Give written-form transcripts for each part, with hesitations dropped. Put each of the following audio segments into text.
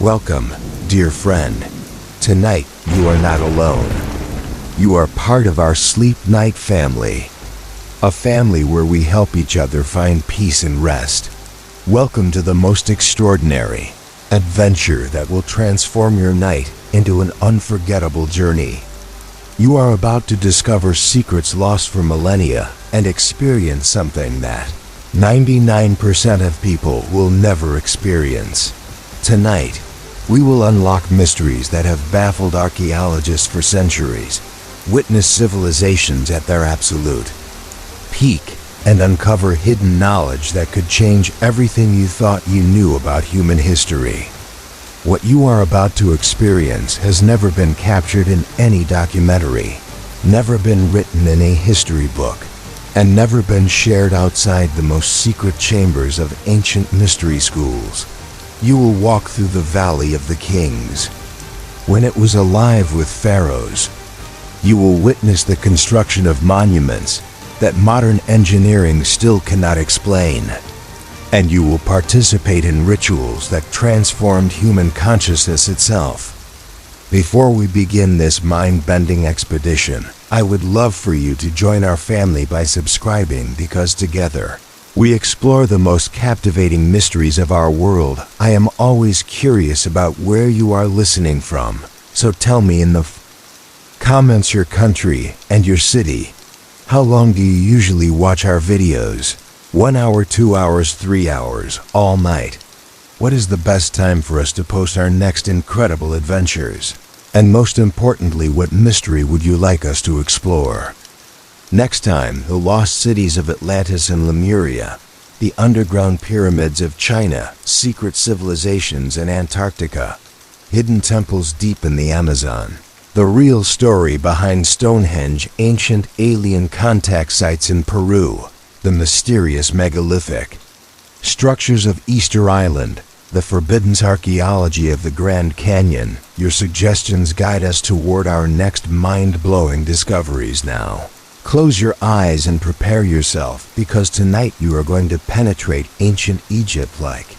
Welcome, dear friend. Tonight, you are not alone. You are part of our Sleep Night family. A family where we help each other find peace and rest. Welcome to the most extraordinary adventure that will transform your night into an unforgettable journey. You are about to discover secrets lost for millennia and experience something that 99% of people will never experience. Tonight, we will unlock mysteries that have baffled archaeologists for centuries, witness civilizations at their absolute peak, and uncover hidden knowledge that could change everything you thought you knew about human history. What you are about to experience has never been captured in any documentary, never been written in a history book, and never been shared outside the most secret chambers of ancient mystery schools. You will walk through the Valley of the Kings, when it was alive with pharaohs. You will witness the construction of monuments that modern engineering still cannot explain. And you will participate in rituals that transformed human consciousness itself. Before we begin this mind-bending expedition, I would love for you to join our family by subscribing, because together, we explore the most captivating mysteries of our world. I am always curious about where you are listening from, so tell me in the comments your country and your city. How long do you usually watch our videos? 1 hour, 2 hours, 3 hours, all night? What is the best time for us to post our next incredible adventures? And most importantly, what mystery would you like us to explore? Next time, the lost cities of Atlantis and Lemuria, the underground pyramids of China, secret civilizations in Antarctica, hidden temples deep in the Amazon, the real story behind Stonehenge, ancient alien contact sites in Peru, the mysterious megalithic structures of Easter Island, the forbidden archaeology of the Grand Canyon. Your suggestions guide us toward our next mind-blowing discoveries now. Close your eyes and prepare yourself, because tonight you are going to penetrate ancient Egypt like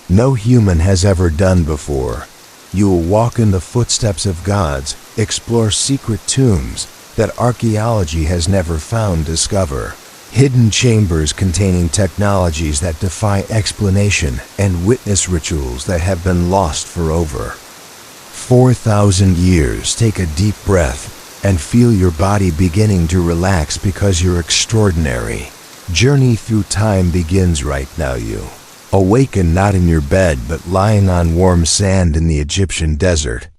no human has ever done before. You will walk in the footsteps of gods, explore secret tombs that archaeology has never found, discover hidden chambers containing technologies that defy explanation, and witness rituals that have been lost for over 4,000 years. Take a deep breath and feel your body beginning to relax, because your extraordinary journey through time begins right now. You awaken not in your bed, but lying on warm sand in the Egyptian desert.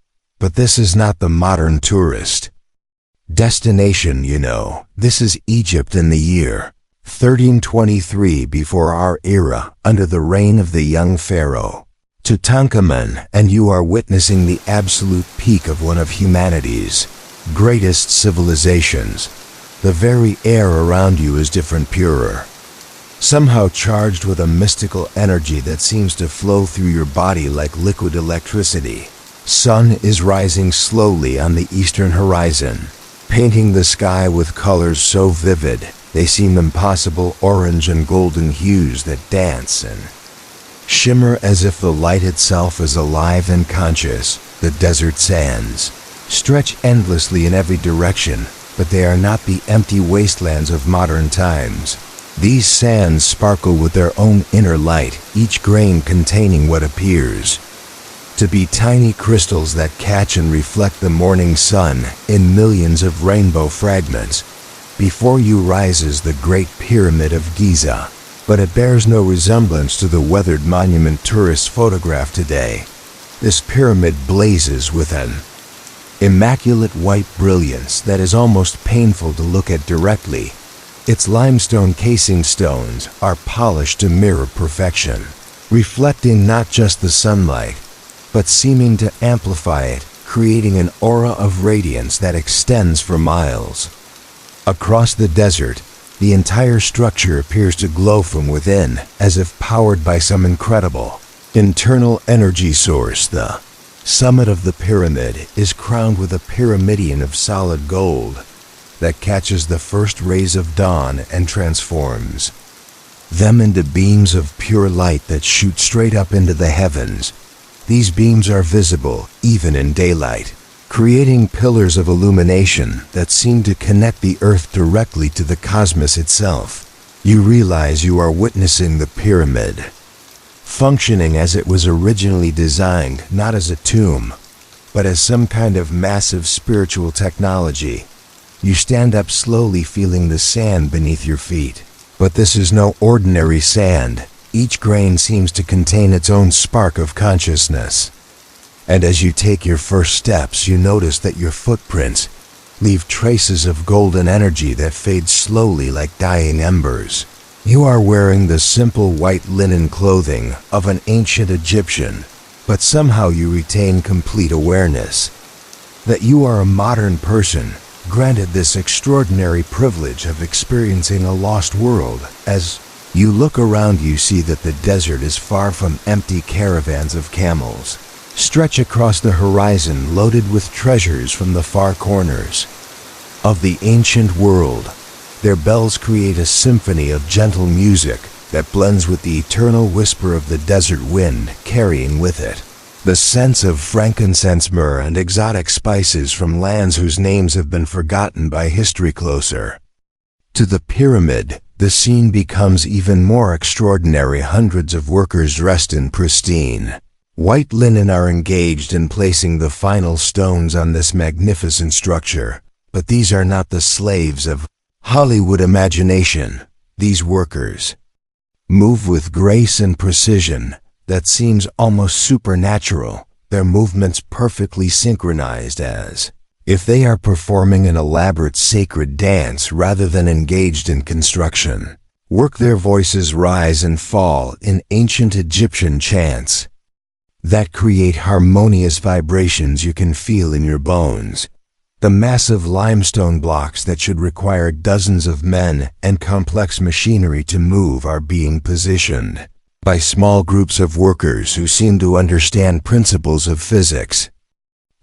But this is not the modern tourist destination, you know. This is Egypt in the year 1323 before our era, under the reign of the young pharaoh Tutankhamun, and you are witnessing the absolute peak of one of humanity's greatest civilizations. The very air around you is different, purer, somehow charged with a mystical energy that seems to flow through your body like liquid electricity. Sun is rising slowly on the eastern horizon, painting the sky with colors so vivid they seem impossible, orange and golden hues that dance and shimmer as if the light itself is alive and conscious. The desert sands stretch endlessly in every direction, but they are not the empty wastelands of modern times. These sands sparkle with their own inner light, each grain containing what appears to be tiny crystals that catch and reflect the morning sun in millions of rainbow fragments. Before you rises the Great Pyramid of Giza, but it bears no resemblance to the weathered monument tourists photograph today. This pyramid blazes with an immaculate white brilliance that is almost painful to look at directly. Its limestone casing stones are polished to mirror perfection, reflecting not just the sunlight, but seeming to amplify it, creating an aura of radiance that extends for miles. Across the desert, the entire structure appears to glow from within, as if powered by some incredible internal energy source. The summit of the pyramid is crowned with a pyramidion of solid gold that catches the first rays of dawn and transforms them into beams of pure light that shoot straight up into the heavens. These beams are visible even in daylight, creating pillars of illumination that seem to connect the earth directly to the cosmos itself. You realize you are witnessing the pyramid, functioning as it was originally designed, not as a tomb, but as some kind of massive spiritual technology. You stand up slowly, feeling the sand beneath your feet. But this is no ordinary sand. Each grain seems to contain its own spark of consciousness. And as you take your first steps, you notice that your footprints leave traces of golden energy that fade slowly like dying embers. You are wearing the simple white linen clothing of an ancient Egyptian, but somehow you retain complete awareness that you are a modern person, granted this extraordinary privilege of experiencing a lost world. As you look around, you see that the desert is far from empty. Caravans of camels stretch across the horizon, loaded with treasures from the far corners of the ancient world. Their bells create a symphony of gentle music that blends with the eternal whisper of the desert wind, carrying with it the scents of frankincense, myrrh, and exotic spices from lands whose names have been forgotten by history. Closer to the pyramid, the scene becomes even more extraordinary. Hundreds of workers dressed in pristine white linen are engaged in placing the final stones on this magnificent structure. But these are not the slaves of Hollywood imagination. These workers move with grace and precision that seems almost supernatural, their movements perfectly synchronized, as if they are performing an elaborate sacred dance rather than engaged in construction work. Their voices rise and fall in ancient Egyptian chants that create harmonious vibrations you can feel in your bones. The massive limestone blocks that should require dozens of men and complex machinery to move are being positioned by small groups of workers who seem to understand principles of physics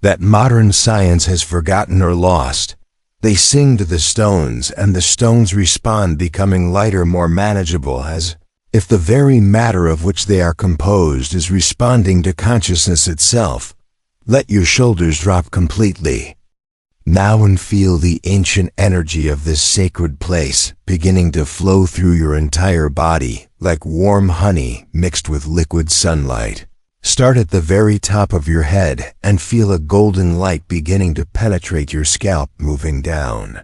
that modern science has forgotten or lost. They sing to the stones, and the stones respond, becoming lighter, more manageable, as if the very matter of which they are composed is responding to consciousness itself. Let your shoulders drop completely now and feel the ancient energy of this sacred place beginning to flow through your entire body like warm honey mixed with liquid sunlight. Start at the very top of your head and feel a golden light beginning to penetrate your scalp, moving down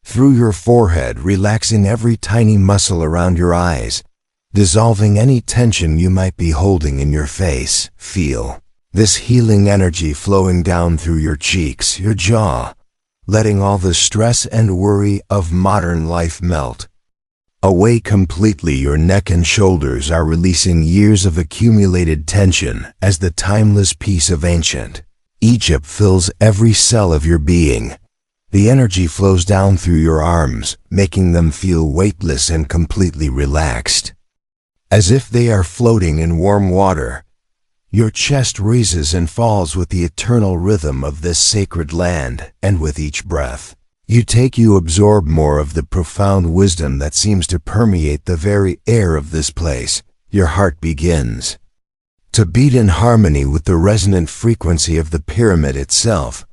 through your forehead, relaxing every tiny muscle around your eyes, dissolving any tension you might be holding in your face. Feel this healing energy flowing down through your cheeks, your jaw, letting all the stress and worry of modern life melt away completely. Your neck and shoulders are releasing years of accumulated tension as the timeless peace of ancient Egypt fills every cell of your being. The energy flows down through your arms, making them feel weightless and completely relaxed, as if they are floating in warm water. Your chest raises and falls with the eternal rhythm of this sacred land, and with each breath you absorb more of the profound wisdom that seems to permeate the very air of this place. Your heart begins to beat in harmony with the resonant frequency of the pyramid itself,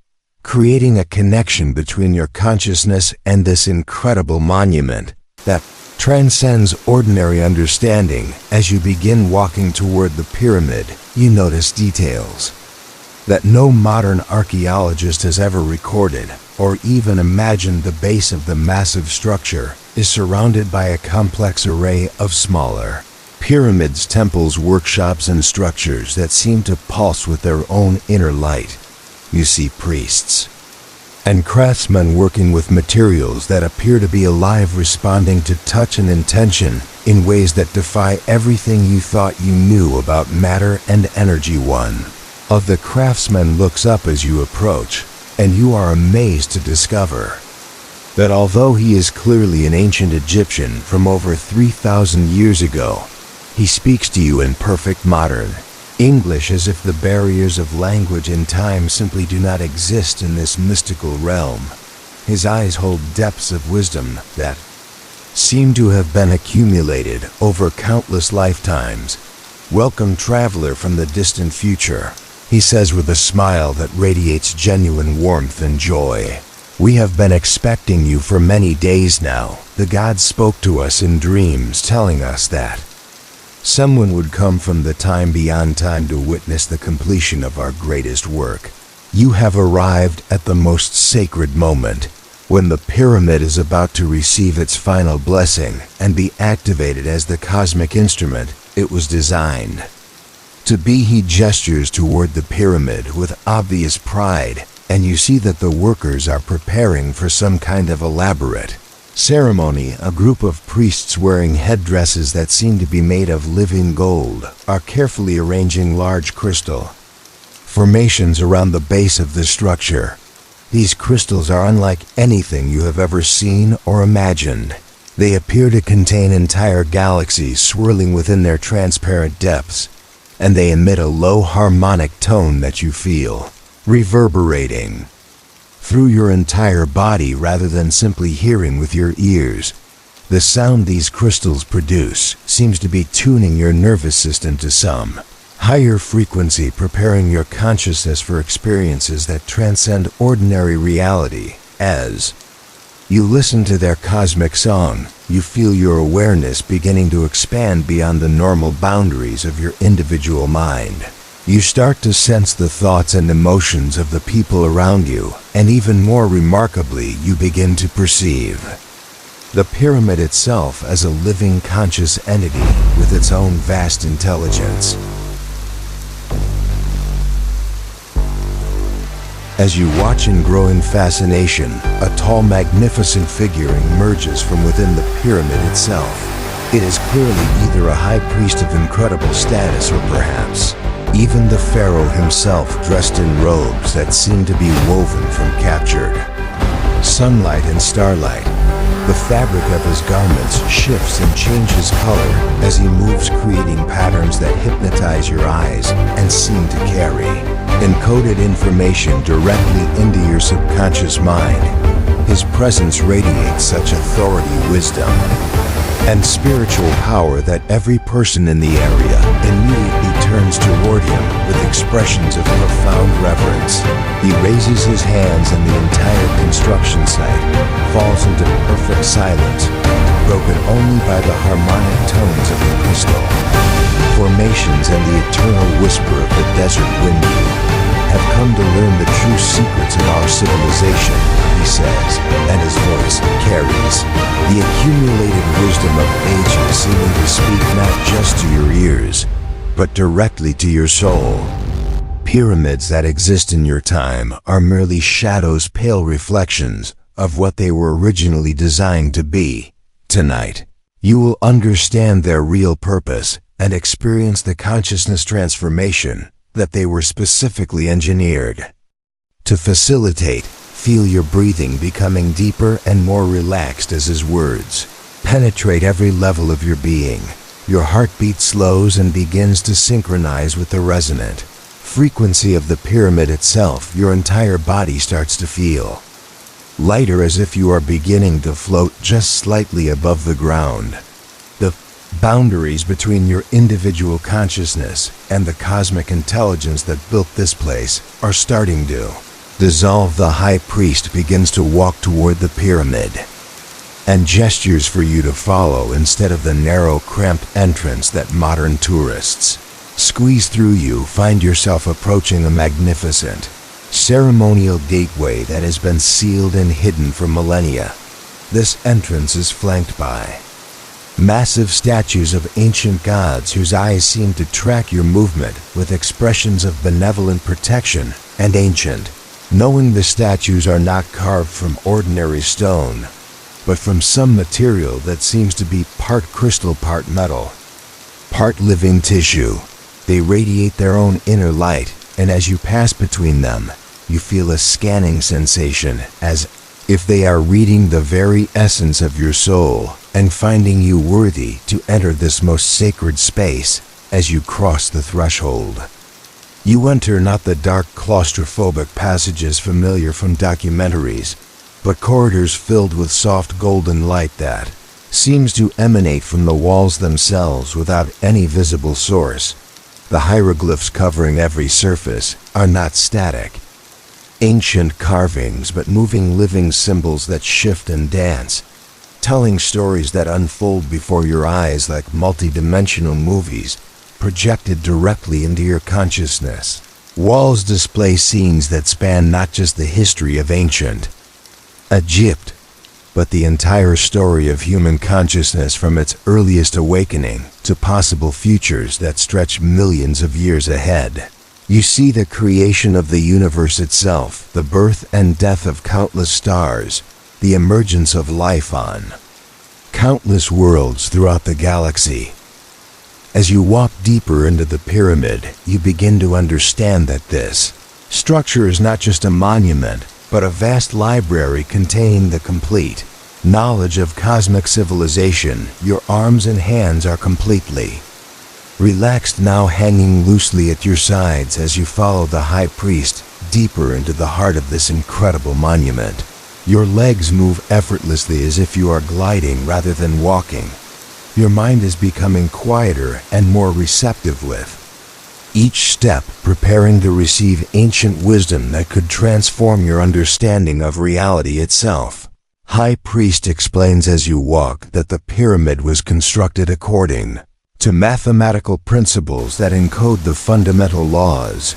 creating a connection between your consciousness and this incredible monument that transcends ordinary understanding. As you begin walking toward the pyramid, you notice details that no modern archaeologist has ever recorded or even imagined. The base of the massive structure is surrounded by a complex array of smaller pyramids, temples, workshops, and structures that seem to pulse with their own inner light. You see priests and craftsmen working with materials that appear to be alive, responding to touch and intention in ways that defy everything you thought you knew about matter and energy. One of the craftsmen looks up as you approach, and you are amazed to discover that although he is clearly an ancient Egyptian from over 3,000 years ago, he speaks to you in perfect modern English, as if the barriers of language and time simply do not exist in this mystical realm. His eyes hold depths of wisdom that seem to have been accumulated over countless lifetimes. "Welcome, traveler from the distant future," he says with a smile that radiates genuine warmth and joy. "We have been expecting you for many days now. The gods spoke to us in dreams, telling us that someone would come from the time beyond time to witness the completion of our greatest work. You have arrived at the most sacred moment, when the pyramid is about to receive its final blessing and be activated as the cosmic instrument it was designed to be." He gestures toward the pyramid with obvious pride, and you see that the workers are preparing for some kind of elaborate ceremony. A group of priests wearing headdresses that seem to be made of living gold are carefully arranging large crystal formations around the base of the structure. These crystals are unlike anything you have ever seen or imagined. They appear to contain entire galaxies swirling within their transparent depths, and they emit a low harmonic tone that you feel reverberating through your entire body rather than simply hearing with your ears. The sound these crystals produce seems to be tuning your nervous system to some higher frequency, preparing your consciousness for experiences that transcend ordinary reality. As you listen to their cosmic song, you feel your awareness beginning to expand beyond the normal boundaries of your individual mind. You start to sense the thoughts and emotions of the people around you, and even more remarkably, you begin to perceive the pyramid itself as a living conscious entity with its own vast intelligence. As you watch in growing fascination, a tall, magnificent figure emerges from within the pyramid itself. It is clearly either a high priest of incredible status or perhaps even the pharaoh himself, dressed in robes that seem to be woven from captured sunlight and starlight. The fabric of his garments shifts and changes color as he moves, creating patterns that hypnotize your eyes and seem to carry encoded information directly into your subconscious mind. His presence radiates such authority, wisdom, and spiritual power that every person in the area immediately turns toward him with expressions of profound reverence. He raises his hands and the entire construction site falls into perfect silence, broken only by the harmonic tones of the crystal formations and the eternal whisper of the desert wind. "You have come to learn the true secrets of our civilization," he says, and his voice carries the accumulated wisdom of ages, seeming to speak not just to your ears, but directly to your soul. Pyramids that exist in your time are merely shadows, pale reflections of what they were originally designed to be. Tonight, you will understand their real purpose and experience the consciousness transformation that they were specifically engineered to facilitate. Feel your breathing becoming deeper and more relaxed as his words penetrate every level of your being. Your heartbeat slows and begins to synchronize with the resonant frequency of the pyramid itself. Your entire body starts to feel lighter, as if you are beginning to float just slightly above the ground. The boundaries between your individual consciousness and the cosmic intelligence that built this place are starting to dissolve. The high priest begins to walk toward the pyramid and gestures for you to follow instead of the narrow, cramped entrance that modern tourists squeeze through. You find yourself approaching a magnificent ceremonial gateway that has been sealed and hidden for millennia. This entrance is flanked by massive statues of ancient gods whose eyes seem to track your movement with expressions of benevolent protection and ancient. Knowing the statues are not carved from ordinary stone, but from some material that seems to be part crystal, part metal, part living tissue. They radiate their own inner light, and as you pass between them, you feel a scanning sensation, as if they are reading the very essence of your soul and finding you worthy to enter this most sacred space. As you cross the threshold, you enter not the dark, claustrophobic passages familiar from documentaries, but corridors filled with soft golden light that seems to emanate from the walls themselves without any visible source. The hieroglyphs covering every surface are not static, ancient carvings, but moving living symbols that shift and dance, telling stories that unfold before your eyes like multidimensional movies projected directly into your consciousness. Walls display scenes that span not just the history of ancient Egypt, but the entire story of human consciousness from its earliest awakening to possible futures that stretch millions of years ahead. You see the creation of the universe itself, the birth and death of countless stars, the emergence of life on countless worlds throughout the galaxy. As you walk deeper into the pyramid, you begin to understand that this structure is not just a monument, but a vast library containing the complete knowledge of cosmic civilization. Your arms and hands are completely relaxed, now hanging loosely at your sides as you follow the high priest deeper into the heart of this incredible monument. Your legs move effortlessly as if you are gliding rather than walking. Your mind is becoming quieter and more receptive with each step, preparing to receive ancient wisdom that could transform your understanding of reality itself. High Priest explains as you walk that the pyramid was constructed according to mathematical principles that encode the fundamental laws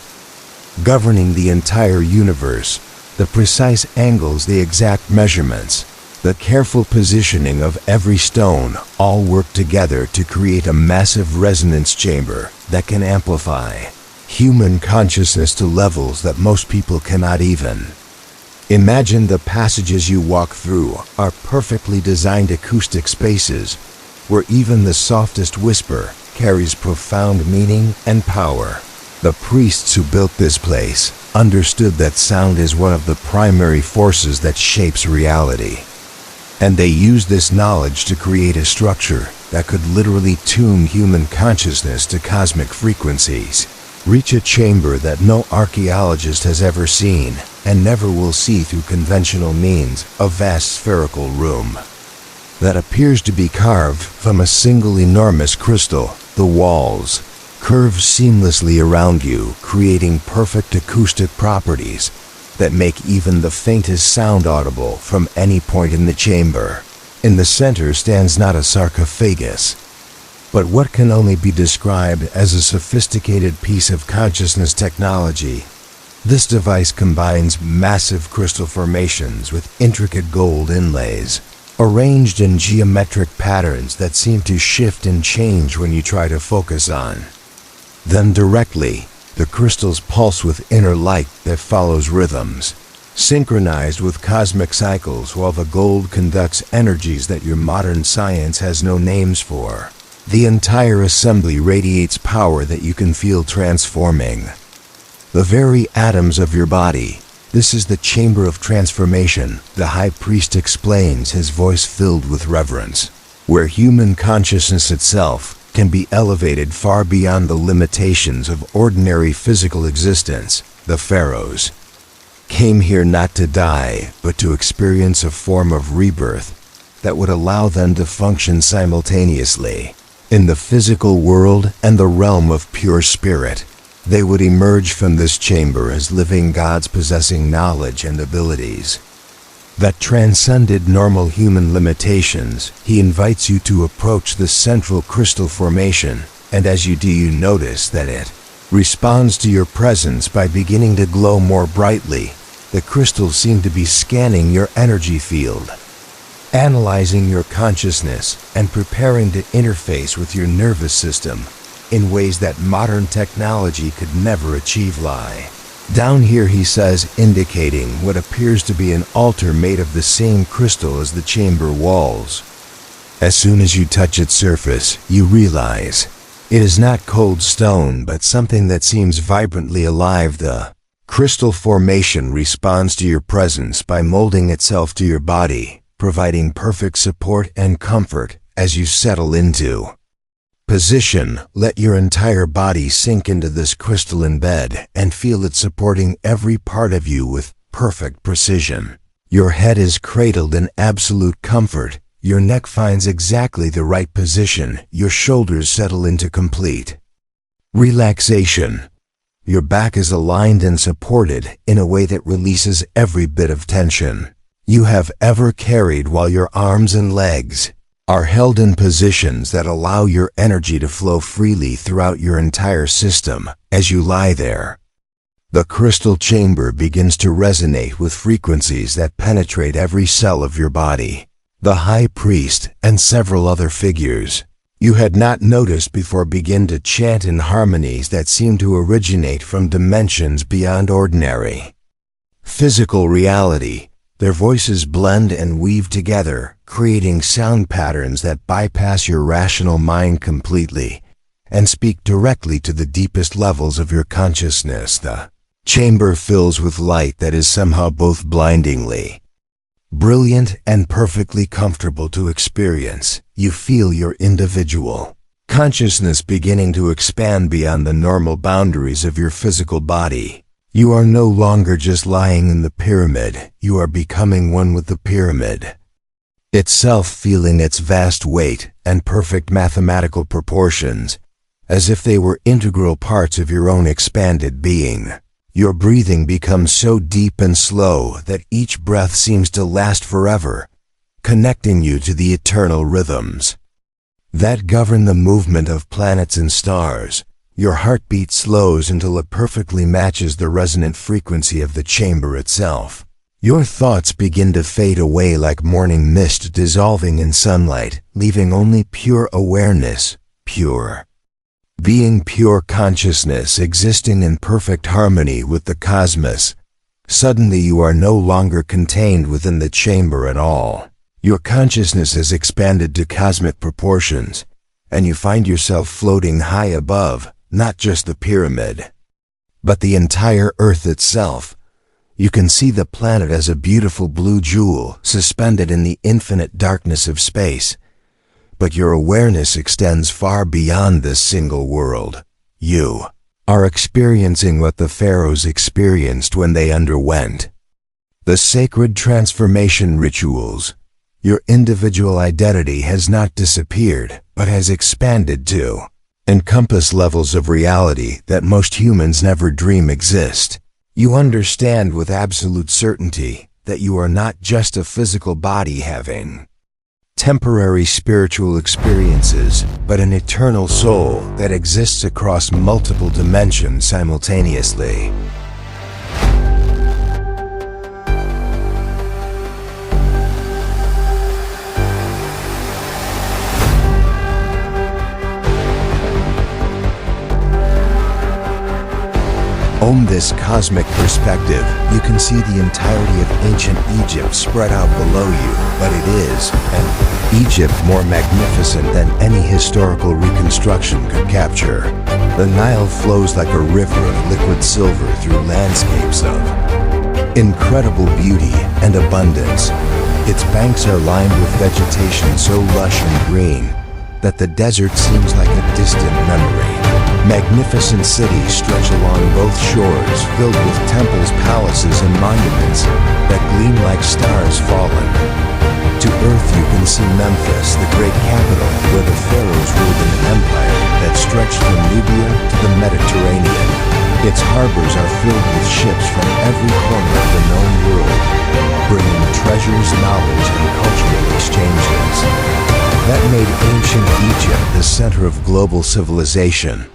governing the entire universe. The precise angles, the exact measurements, the careful positioning of every stone all work together to create a massive resonance chamber that can amplify human consciousness to levels that most people cannot even imagine. The passages you walk through are perfectly designed acoustic spaces where even the softest whisper carries profound meaning and power. The priests who built this place understood that sound is one of the primary forces that shapes reality, and they used this knowledge to create a structure that could literally tune human consciousness to cosmic frequencies, reach a chamber that no archaeologist has ever seen and never will see through conventional means, a vast spherical room that appears to be carved from a single enormous crystal. The walls curve seamlessly around you, creating perfect acoustic properties that make even the faintest sound audible from any point in the chamber. In the center stands not a sarcophagus, but what can only be described as a sophisticated piece of consciousness technology. This device combines massive crystal formations with intricate gold inlays, arranged in geometric patterns that seem to shift and change when you try to focus on them directly. The crystals pulse with inner light that follows rhythms, synchronized with cosmic cycles, while the gold conducts energies that your modern science has no names for. The entire assembly radiates power that you can feel transforming the very atoms of your body. This is the chamber of transformation, the high priest explains, his voice filled with reverence, where human consciousness itself can be elevated far beyond the limitations of ordinary physical existence. The pharaohs came here not to die, but to experience a form of rebirth that would allow them to function simultaneously in the physical world and the realm of pure spirit. They would emerge from this chamber as living gods possessing knowledge and abilities that transcended normal human limitations. He invites you to approach the central crystal formation, and as you do, you notice that it responds to your presence by beginning to glow more brightly. The crystals seem to be scanning your energy field, analyzing your consciousness, and preparing to interface with your nervous system in ways that modern technology could never achieve. Lie down here, he says, indicating what appears to be an altar made of the same crystal as the chamber walls. As soon as you touch its surface, you realize it is not cold stone, but something that seems vibrantly alive. The crystal formation responds to your presence by molding itself to your body, providing perfect support and comfort as you settle into position. Let your entire body sink into this crystalline bed and feel it supporting every part of you with perfect precision. Your head is cradled in absolute comfort, Your neck finds exactly the right position, your shoulders settle into complete relaxation. Your back is aligned and supported in a way that releases every bit of tension you have ever carried, while your arms and legs are held in positions that allow your energy to flow freely throughout your entire system. As you lie there, the crystal chamber begins to resonate with frequencies that penetrate every cell of your body. The high priest and several other figures you had not noticed before begin to chant in harmonies that seem to originate from dimensions beyond ordinary physical reality. Their voices blend and weave together, creating sound patterns that bypass your rational mind completely and speak directly to the deepest levels of your consciousness. The chamber fills with light that is somehow both blindingly brilliant and perfectly comfortable to experience. You feel your individual consciousness beginning to expand beyond the normal boundaries of your physical body. You are no longer just lying in the pyramid, you are becoming one with the pyramid itself, feeling its vast weight and perfect mathematical proportions, as if they were integral parts of your own expanded being. Your breathing becomes so deep and slow that each breath seems to last forever, connecting you to the eternal rhythms that govern the movement of planets and stars. Your heartbeat slows until it perfectly matches the resonant frequency of the chamber itself. Your thoughts begin to fade away like morning mist dissolving in sunlight, leaving only pure awareness, pure being, pure consciousness existing in perfect harmony with the cosmos. Suddenly you are no longer contained within the chamber at all. Your consciousness has expanded to cosmic proportions, and you find yourself floating high above, not just the pyramid, but the entire Earth itself. You can see the planet as a beautiful blue jewel suspended in the infinite darkness of space. But your awareness extends far beyond this single world. You are experiencing what the pharaohs experienced when they underwent the sacred transformation rituals. Your individual identity has not disappeared, but has expanded to encompass levels of reality that most humans never dream exist. You understand with absolute certainty that you are not just a physical body having temporary spiritual experiences, but an eternal soul that exists across multiple dimensions simultaneously. From this cosmic perspective, you can see the entirety of ancient Egypt spread out below you, but it is an Egypt more magnificent than any historical reconstruction could capture. The Nile flows like a river of liquid silver through landscapes of incredible beauty and abundance. Its banks are lined with vegetation so lush and green that the desert seems like a distant memory. Magnificent cities stretch along both shores, filled with temples, palaces, and monuments that gleam like stars fallen. To earth you can see Memphis, the great capital where the pharaohs ruled an empire that stretched from Libya to the Mediterranean. Its harbors are filled with ships from every corner of the known world, bringing treasures, knowledge, and cultural exchanges. That made ancient Egypt the center of global civilization.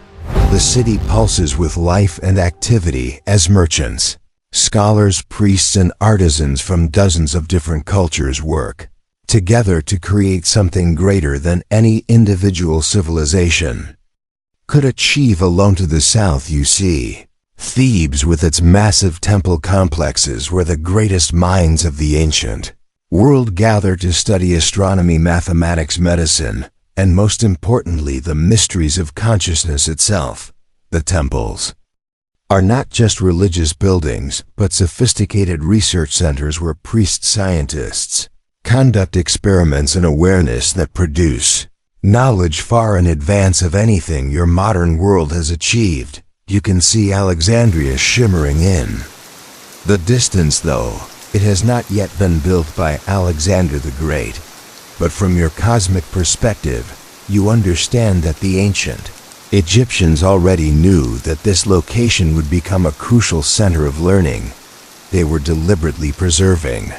The city pulses with life and activity as merchants, scholars, priests, and artisans from dozens of different cultures work together to create something greater than any individual civilization could achieve alone. To the south you see Thebes with its massive temple complexes where the greatest minds of the ancient world gather to study astronomy, mathematics, medicine, and most importantly, the mysteries of consciousness itself. The temples are not just religious buildings, but sophisticated research centers where priest-scientists conduct experiments in awareness that produce knowledge far in advance of anything your modern world has achieved. You can see Alexandria shimmering in the distance, though it has not yet been built by Alexander the Great. But from your cosmic perspective, you understand that the ancient Egyptians already knew that this location would become a crucial center of learning. They were deliberately preserving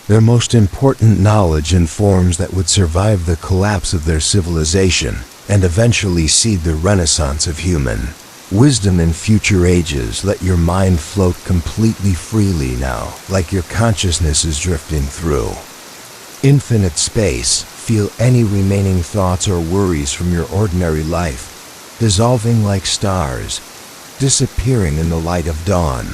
their most important knowledge in forms that would survive the collapse of their civilization and eventually seed the renaissance of human wisdom in future ages. Let your mind float completely freely now, like your consciousness is drifting through infinite space. Feel any remaining thoughts or worries from your ordinary life dissolving like stars, disappearing in the light of dawn.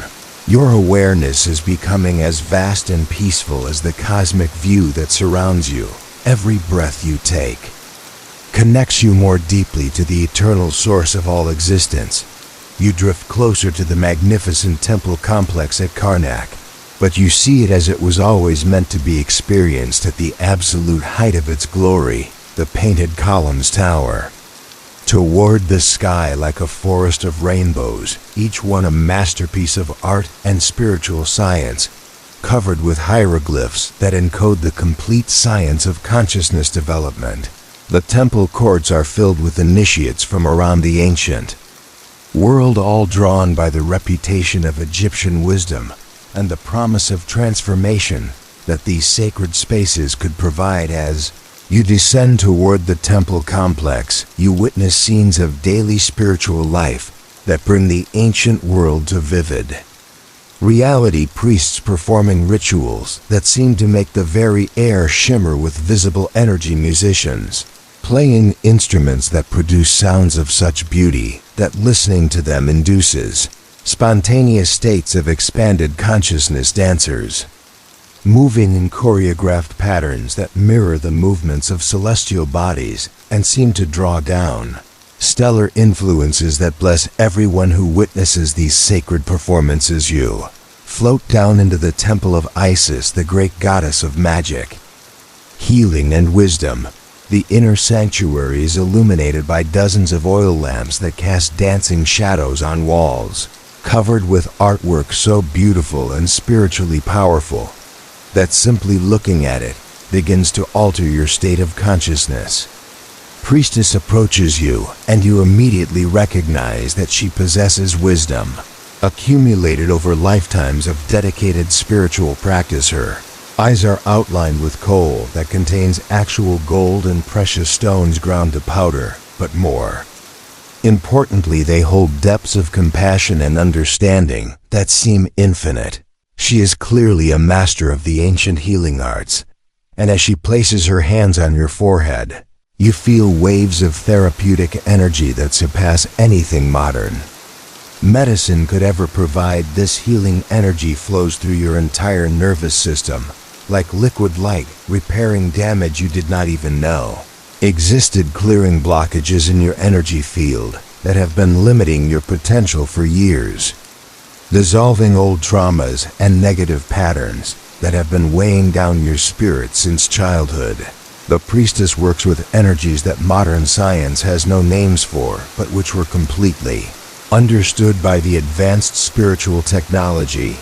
Your awareness is becoming as vast and peaceful as the cosmic view that surrounds you. Every breath you take connects you more deeply to the eternal source of all existence. You drift closer to the magnificent temple complex at Karnak, but you see it as it was always meant to be experienced at the absolute height of its glory, the painted columns tower toward the sky like a forest of rainbows, each one a masterpiece of art and spiritual science, covered with hieroglyphs that encode the complete science of consciousness development. The temple courts are filled with initiates from around the ancient world, all drawn by the reputation of Egyptian wisdom and the promise of transformation that these sacred spaces could provide. As you descend toward the temple complex, you witness scenes of daily spiritual life that bring the ancient world to vivid reality. Priests performing rituals that seem to make the very air shimmer with visible energy. Musicians playing instruments that produce sounds of such beauty that listening to them induces spontaneous states of expanded consciousness. Dancers moving in choreographed patterns that mirror the movements of celestial bodies and seem to draw down stellar influences that bless everyone who witnesses these sacred performances. You float down into the temple of Isis, the great goddess of magic, healing, and wisdom. The inner sanctuary is illuminated by dozens of oil lamps that cast dancing shadows on walls, covered with artwork so beautiful and spiritually powerful that simply looking at it begins to alter your state of consciousness. Priestess approaches you, and you immediately recognize that she possesses wisdom accumulated over lifetimes of dedicated spiritual practice. Her eyes are outlined with kohl that contains actual gold and precious stones ground to powder, but more importantly, they hold depths of compassion and understanding that seem infinite. She is clearly a master of the ancient healing arts, and as she places her hands on your forehead, you feel waves of therapeutic energy that surpass anything modern medicine could ever provide. This healing energy flows through your entire nervous system, like liquid light, repairing damage you did not even know existed, clearing blockages in your energy field that have been limiting your potential for years, dissolving old traumas and negative patterns that have been weighing down your spirit since childhood. The priestess works with energies that modern science has no names for, but which were completely understood by the advanced spiritual technology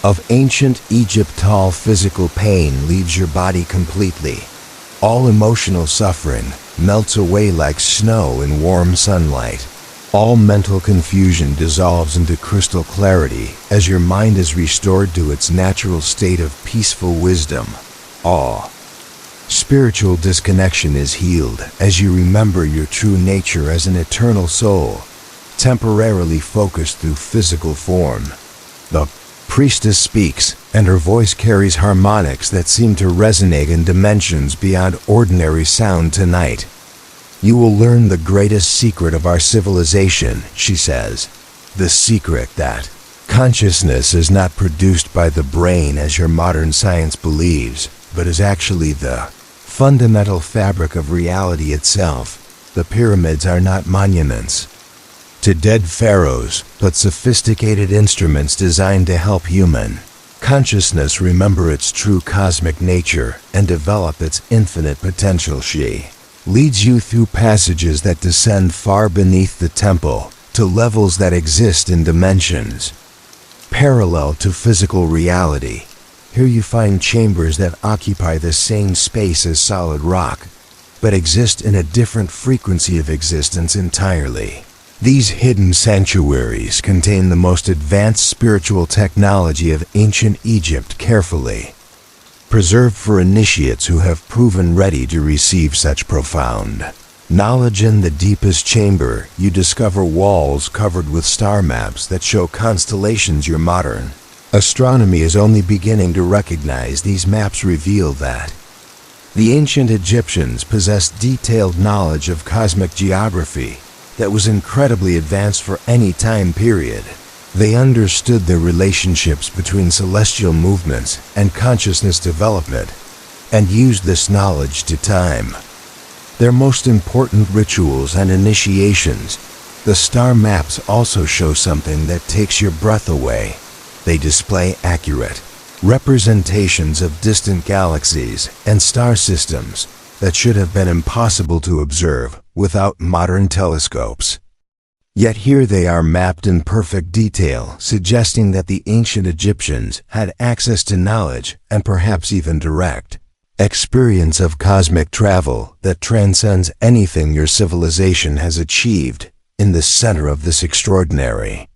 of ancient Egypt. All physical pain leaves your body completely. All emotional suffering melts away like snow in warm sunlight. All mental confusion dissolves into crystal clarity as your mind is restored to its natural state of peaceful wisdom. All spiritual disconnection is healed as you remember your true nature as an eternal soul, temporarily focused through physical form. The priestess speaks, and her voice carries harmonics that seem to resonate in dimensions beyond ordinary sound. Tonight, you will learn the greatest secret of our civilization, she says. The secret that consciousness is not produced by the brain as your modern science believes, but is actually the fundamental fabric of reality itself. The pyramids are not monuments to dead pharaohs, but sophisticated instruments designed to help human consciousness remember its true cosmic nature and develop its infinite potential. She leads you through passages that descend far beneath the temple to levels that exist in dimensions parallel to physical reality. Here you find chambers that occupy the same space as solid rock, but exist in a different frequency of existence entirely. These hidden sanctuaries contain the most advanced spiritual technology of ancient Egypt, carefully preserved for initiates who have proven ready to receive such profound knowledge. In the deepest chamber, you discover walls covered with star maps that show constellations your modern astronomy is only beginning to recognize. These maps reveal that the ancient Egyptians possessed detailed knowledge of cosmic geography that was incredibly advanced for any time period. They understood the relationships between celestial movements and consciousness development, and used this knowledge to time their most important rituals and initiations. The star maps also show something that takes your breath away. They display accurate representations of distant galaxies and star systems that should have been impossible to observe without modern telescopes. Yet here they are mapped in perfect detail, suggesting that the ancient Egyptians had access to knowledge and perhaps even direct experience of cosmic travel that transcends anything your civilization has achieved. In the center of this extraordinary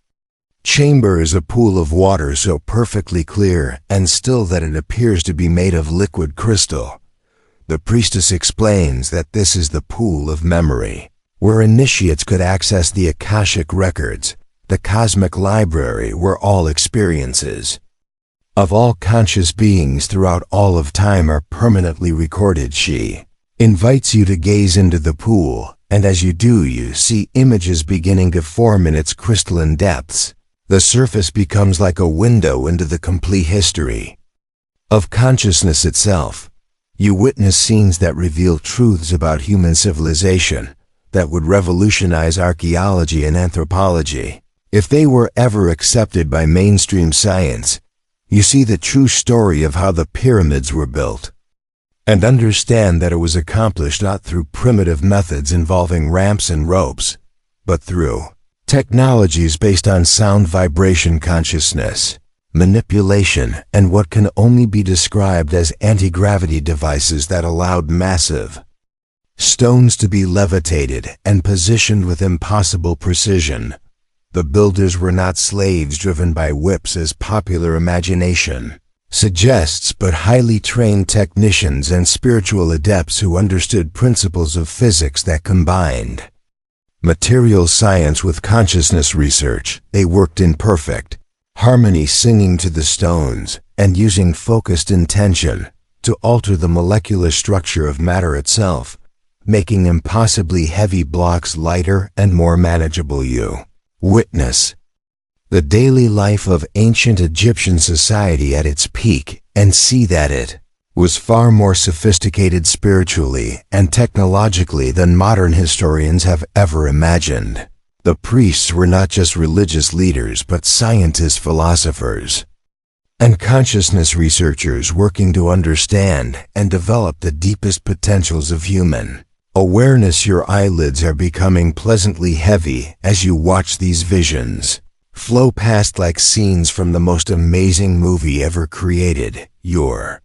chamber is a pool of water so perfectly clear and still that it appears to be made of liquid crystal. The priestess explains that this is the pool of memory, where initiates could access the Akashic records, the cosmic library where all experiences of all conscious beings throughout all of time are permanently recorded. She invites you to gaze into the pool, and as you do, you see images beginning to form in its crystalline depths. The surface becomes like a window into the complete history of consciousness itself. You witness scenes that reveal truths about human civilization that would revolutionize archaeology and anthropology. If they were ever accepted by mainstream science, you see the true story of how the pyramids were built, and understand that it was accomplished not through primitive methods involving ramps and ropes, but through technologies based on sound vibration consciousness, manipulation, and what can only be described as anti-gravity devices that allowed massive stones to be levitated and positioned with impossible precision. The builders were not slaves driven by whips as popular imagination suggests, but highly trained technicians and spiritual adepts who understood principles of physics that combined material science with consciousness research. They worked in perfect harmony, singing to the stones and using focused intention to alter the molecular structure of matter itself, making impossibly heavy blocks lighter and more manageable. You witness the daily life of ancient Egyptian society at its peak and see that it was far more sophisticated spiritually and technologically than modern historians have ever imagined. The priests were not just religious leaders but scientists, philosophers, and consciousness researchers working to understand and develop the deepest potentials of human awareness. Your eyelids are becoming pleasantly heavy as you watch these visions flow past like scenes from the most amazing movie ever created. Your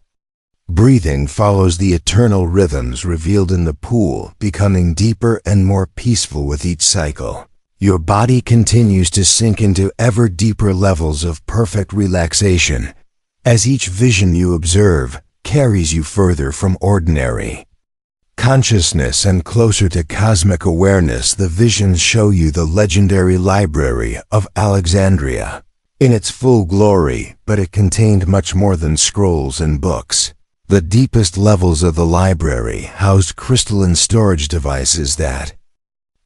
breathing follows the eternal rhythms revealed in the pool, becoming deeper and more peaceful with each cycle. Your body continues to sink into ever deeper levels of perfect relaxation as each vision you observe carries you further from ordinary consciousness and closer to cosmic awareness. The visions show you the legendary Library of Alexandria in its full glory, but it contained much more than scrolls and books. The deepest levels of the library housed crystalline storage devices that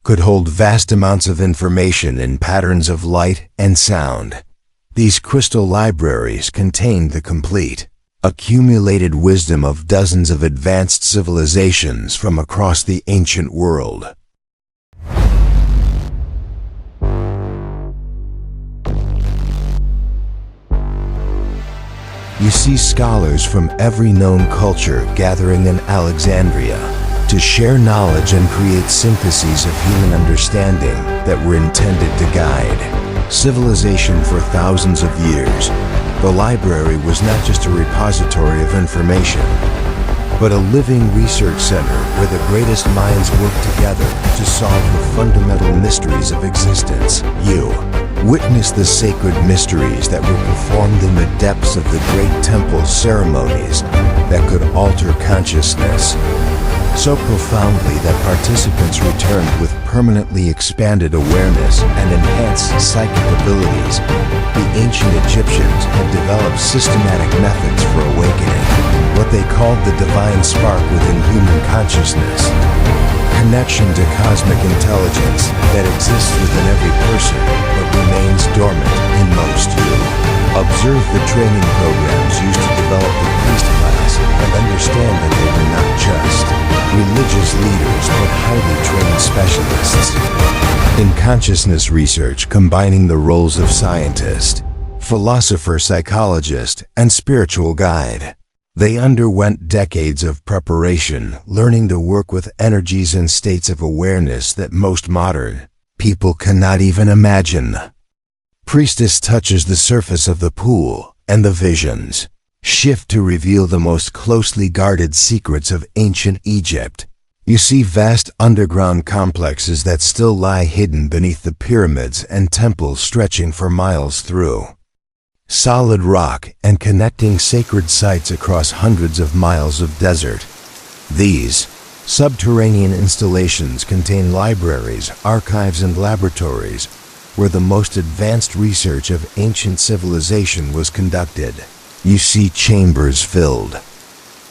could hold vast amounts of information in patterns of light and sound. These crystal libraries contained the complete accumulated wisdom of dozens of advanced civilizations from across the ancient world. You see scholars from every known culture gathering in Alexandria to share knowledge and create syntheses of human understanding that were intended to guide civilization for thousands of years. The library was not just a repository of information, but a living research center where the greatest minds work together to solve the fundamental mysteries of existence. You witnessed the sacred mysteries that were performed in the depths of the great temple ceremonies that could alter consciousness so profoundly that participants returned with permanently expanded awareness and enhanced psychic abilities. The ancient Egyptians had developed systematic methods for awakening, what they called the divine spark within human consciousness, connection to cosmic intelligence that exists within every person but remains dormant in most. You observe the training programs used to develop the priest class and understand that they were not just religious leaders but highly trained specialists in consciousness research, combining the roles of scientist, philosopher, psychologist, and spiritual guide. They underwent decades of preparation, learning to work with energies and states of awareness that most modern people cannot even imagine. Priestess touches the surface of the pool, and the visions shift to reveal the most closely guarded secrets of ancient Egypt. You see vast underground complexes that still lie hidden beneath the pyramids and temples stretching for miles through solid rock and connecting sacred sites across hundreds of miles of desert. These subterranean installations contain libraries, archives, and laboratories where the most advanced research of ancient civilization was conducted. You see chambers filled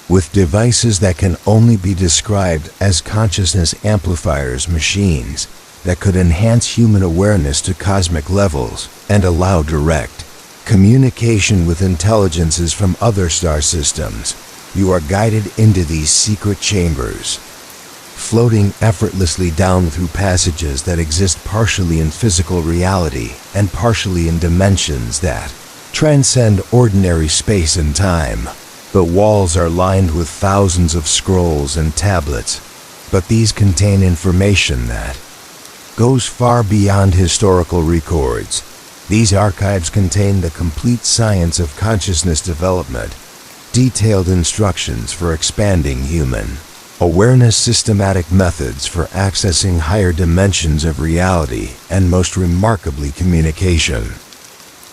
with devices that can only be described as consciousness amplifiers, machines that could enhance human awareness to cosmic levels and allow direct communication with intelligences from other star systems. You are guided into these secret chambers, floating effortlessly down through passages that exist partially in physical reality and partially in dimensions that transcend ordinary space and time. The walls are lined with thousands of scrolls and tablets, but these contain information that goes far beyond historical records. These archives contain the complete science of consciousness development, detailed instructions for expanding human awareness, systematic methods for accessing higher dimensions of reality, and most remarkably, communication.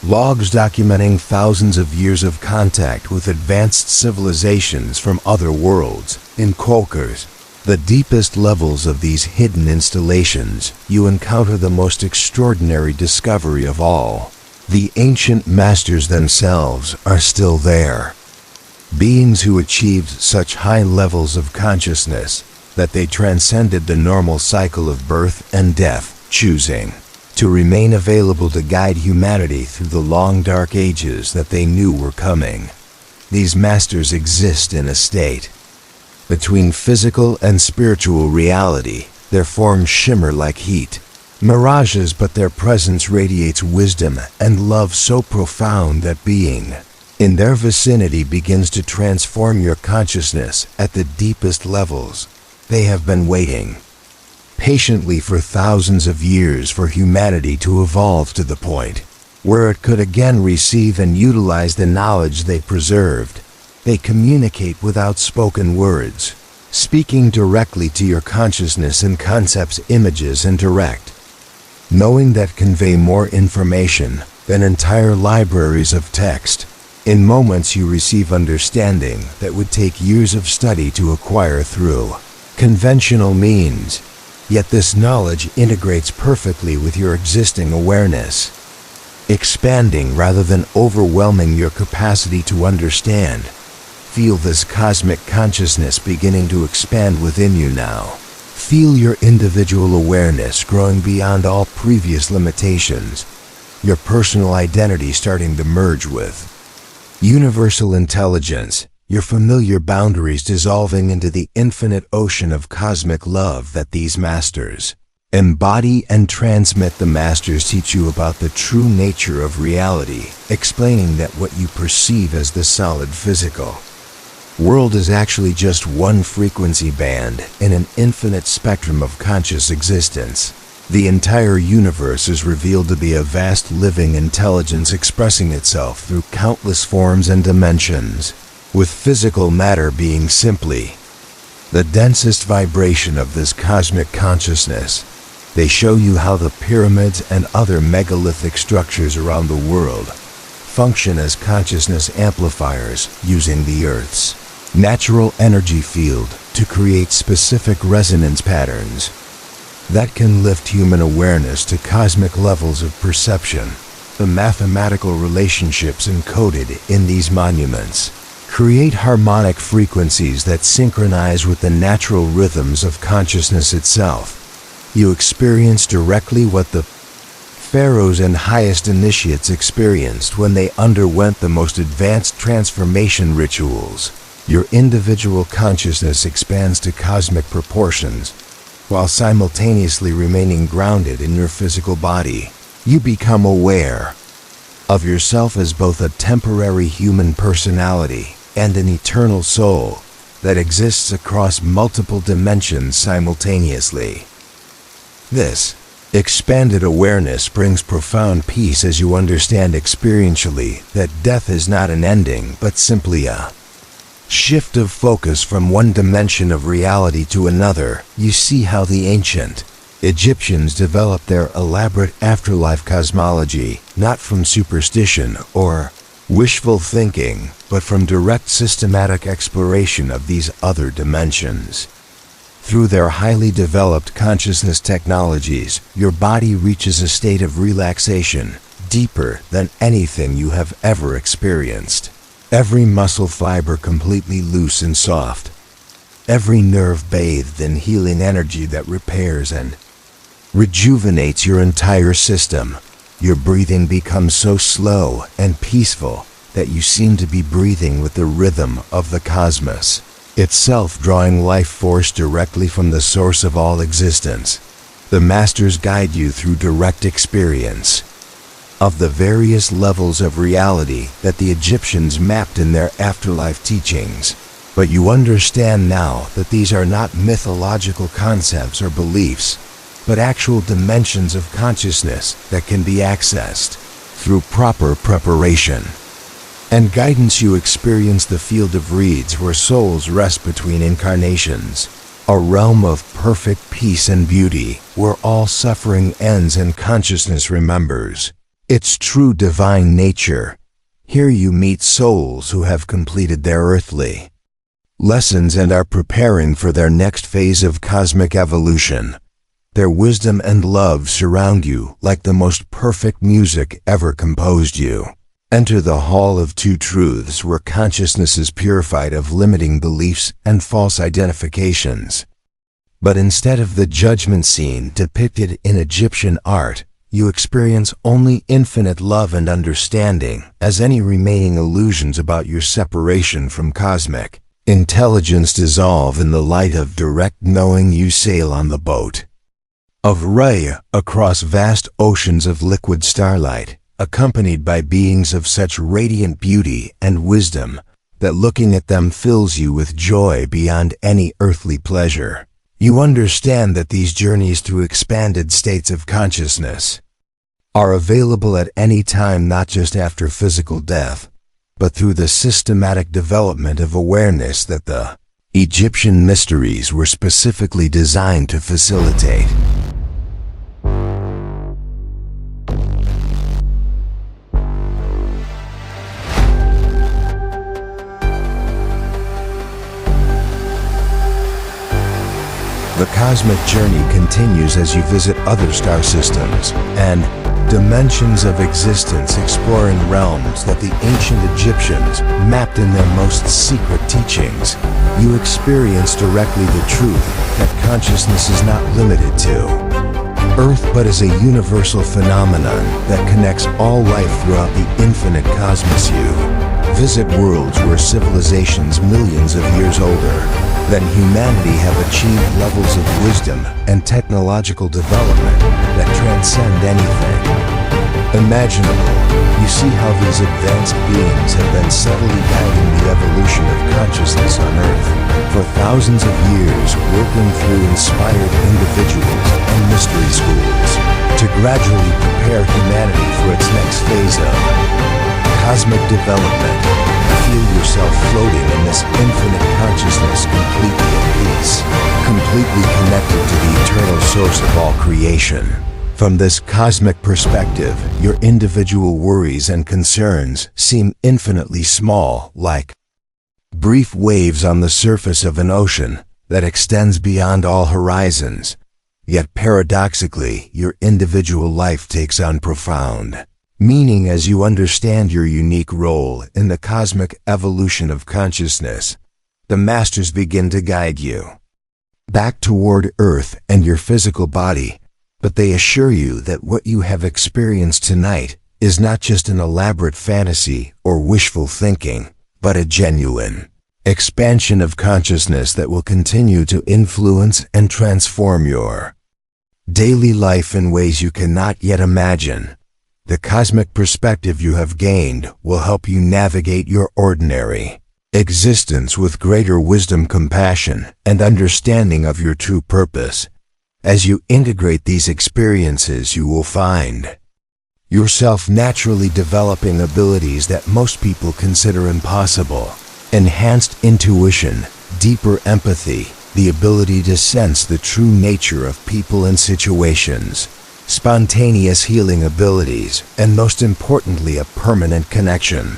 Logs documenting thousands of years of contact with advanced civilizations from other worlds. In Kolkers, the deepest levels of these hidden installations, you encounter the most extraordinary discovery of all. The ancient masters themselves are still there. Beings who achieved such high levels of consciousness that they transcended the normal cycle of birth and death, choosing to remain available to guide humanity through the long dark ages that they knew were coming. These masters exist in a state between physical and spiritual reality. Their forms shimmer like heat, mirages, but their presence radiates wisdom and love so profound that being in their vicinity begins to transform your consciousness at the deepest levels. They have been waiting patiently for thousands of years for humanity to evolve to the point where it could again receive and utilize the knowledge they preserved. They communicate without spoken words, speaking directly to your consciousness in concepts, images, and direct knowing that convey more information than entire libraries of text. In moments you receive understanding that would take years of study to acquire through conventional means. Yet this knowledge integrates perfectly with your existing awareness, expanding rather than overwhelming your capacity to understand. Feel this cosmic consciousness beginning to expand within you now. Feel your individual awareness growing beyond all previous limitations, your personal identity starting to merge with universal intelligence, your familiar boundaries dissolving into the infinite ocean of cosmic love that these masters embody and transmit. The masters teach you about the true nature of reality, explaining that what you perceive as the solid physical world is actually just one frequency band in an infinite spectrum of conscious existence. The entire universe is revealed to be a vast living intelligence expressing itself through countless forms and dimensions, with physical matter being simply the densest vibration of this cosmic consciousness. They show you how the pyramids and other megalithic structures around the world function as consciousness amplifiers using the Earth's natural energy field to create specific resonance patterns that can lift human awareness to cosmic levels of perception. The mathematical relationships encoded in these monuments create harmonic frequencies that synchronize with the natural rhythms of consciousness itself. You experience directly what the pharaohs and highest initiates experienced when they underwent the most advanced transformation rituals. Your individual consciousness expands to cosmic proportions, while simultaneously remaining grounded in your physical body. You become aware of yourself as both a temporary human personality and an eternal soul that exists across multiple dimensions simultaneously. This expanded awareness brings profound peace as you understand experientially that death is not an ending but simply a shift of focus from one dimension of reality to another. You see how the ancient Egyptians developed their elaborate afterlife cosmology, not from superstition or wishful thinking, but from direct systematic exploration of these other dimensions. Through their highly developed consciousness technologies, your body reaches a state of relaxation deeper than anything you have ever experienced. Every muscle fiber completely loose and soft. Every nerve bathed in healing energy that repairs and rejuvenates your entire system. Your breathing becomes so slow and peaceful that you seem to be breathing with the rhythm of the cosmos itself, drawing life force directly from the source of all existence. The masters guide you through direct experience of the various levels of reality that the Egyptians mapped in their afterlife teachings. But you understand now that these are not mythological concepts or beliefs, but actual dimensions of consciousness that can be accessed through proper preparation and guidance. You experience the field of reeds where souls rest between incarnations, a realm of perfect peace and beauty where all suffering ends and consciousness remembers its true divine nature. Here you meet souls who have completed their earthly lessons and are preparing for their next phase of cosmic evolution. Their wisdom and love surround you like the most perfect music ever composed. You enter the Hall of Two Truths, where consciousness is purified of limiting beliefs and false identifications. But instead of the judgment scene depicted in Egyptian art, you experience only infinite love and understanding, as any remaining illusions about your separation from cosmic intelligence dissolve in the light of direct knowing. You sail on the boat of Raya across vast oceans of liquid starlight, accompanied by beings of such radiant beauty and wisdom that looking at them fills you with joy beyond any earthly pleasure. You understand that these journeys through expanded states of consciousness are available at any time, not just after physical death, but through the systematic development of awareness that the Egyptian mysteries were specifically designed to facilitate. The cosmic journey continues as you visit other star systems and dimensions of existence, exploring realms that the ancient Egyptians mapped in their most secret teachings. You experience directly the truth that consciousness is not limited to Earth, but is a universal phenomenon that connects all life throughout the infinite cosmos. You visit worlds where civilizations millions of years older than humanity have achieved levels of wisdom and technological development that transcend anything imaginable. You see how these advanced beings have been subtly guiding the evolution of consciousness on Earth for thousands of years, working through inspired individuals and mystery schools to gradually prepare humanity for its next phase of cosmic development. Feel yourself floating in this infinite consciousness, completely at peace, completely connected to the eternal source of all creation. From this cosmic perspective, your individual worries and concerns seem infinitely small, like brief waves on the surface of an ocean that extends beyond all horizons. Yet paradoxically, your individual life takes on profound meaning as you understand your unique role in the cosmic evolution of consciousness. The masters begin to guide you back toward Earth and your physical body, but they assure you that what you have experienced tonight is not just an elaborate fantasy or wishful thinking, but a genuine expansion of consciousness that will continue to influence and transform your daily life in ways you cannot yet imagine. The cosmic perspective you have gained will help you navigate your ordinary existence with greater wisdom, compassion, and understanding of your true purpose. As you integrate these experiences, you will find yourself naturally developing abilities that most people consider impossible. Enhanced intuition, deeper empathy, the ability to sense the true nature of people and situations, spontaneous healing abilities, and most importantly, a permanent connection